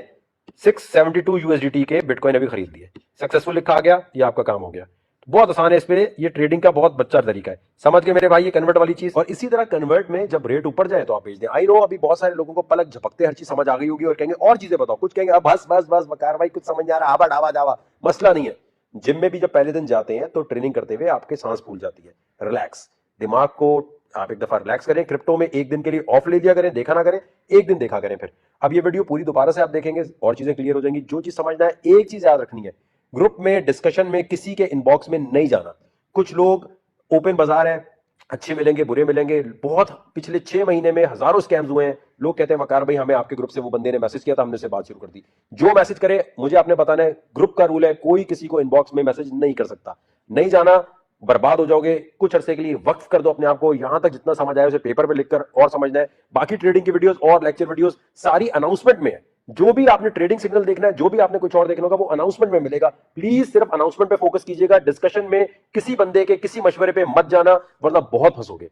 672 यूएसडीटी के बिटकॉइन अभी खरीद लिए, सक्सेसफुल लिखा आ गया, ये आपका काम हो गया। बहुत आसान है, इस पे ये ट्रेडिंग का बहुत बच्चा तरीका है, समझ गए मेरे भाई ये कन्वर्ट वाली चीज। और इसी तरह कन्वर्ट में जब रेट ऊपर जाए तो आप बेच दें। आई नो अभी बहुत सारे लोगों को पलक झपकते हर चीज समझ आ गई होगी और कहेंगे और चीजें बताओ, कुछ कहेंगे अब बस बस बस बकार भाई कुछ समझ नहीं आ रहा, आवा डावा जावा, मसला नहीं है। जिम में भी जब पहले दिन जाते हैं तो ट्रेनिंग करते हुए आपके सांस फूल जाती है, रिलैक्स, दिमाग को आप एक दफा रिलैक्स करें। क्रिप्टो में एक दिन के लिए ऑफ ले लिया करें, देखा ना करें, एक दिन देखा करें। फिर अब ये वीडियो पूरी दोबारा से आप देखेंगे और चीजें क्लियर हो जाएंगी। जो चीज समझना है, एक चीज याद रखनी है, ग्रुप में डिस्कशन में किसी के इनबॉक्स में नहीं जाना। कुछ लोग, ओपन बाजार है, अच्छे मिलेंगे बुरे मिलेंगे, बहुत पिछले 6 महीने में हजारों स्कैम्स हुए हैं। लोग कहते हैं वकार भाई हमें आपके ग्रुप से वो बंदे ने मैसेज किया था, हमने से बात शुरू कर दी। जो मैसेज करे मुझे आपने बताना है, ग्रुप का रूल है, कोई किसी को इनबॉक्स में मैसेज नहीं कर सकता। नहीं जाना, बर्बाद हो जाओगे। कुछ अरसे के लिए वक्फ कर दो अपने आप को, यहां तक जितना समझ आए उसे पेपर पे लिखकर और समझना है। बाकी ट्रेडिंग की वीडियोस और लेक्चर वीडियोस सारी अनाउंसमेंट में है। जो भी आपने ट्रेडिंग सिग्नल देखना है, जो भी आपने कुछ और देखना होगा, वो अनाउंसमेंट में मिलेगा। प्लीज सिर्फ अनाउंसमेंट पे फोकस कीजिएगा, डिस्कशन में किसी बंदे के किसी मशवरे पे मत जाना, वरना बहुत फंसोगे।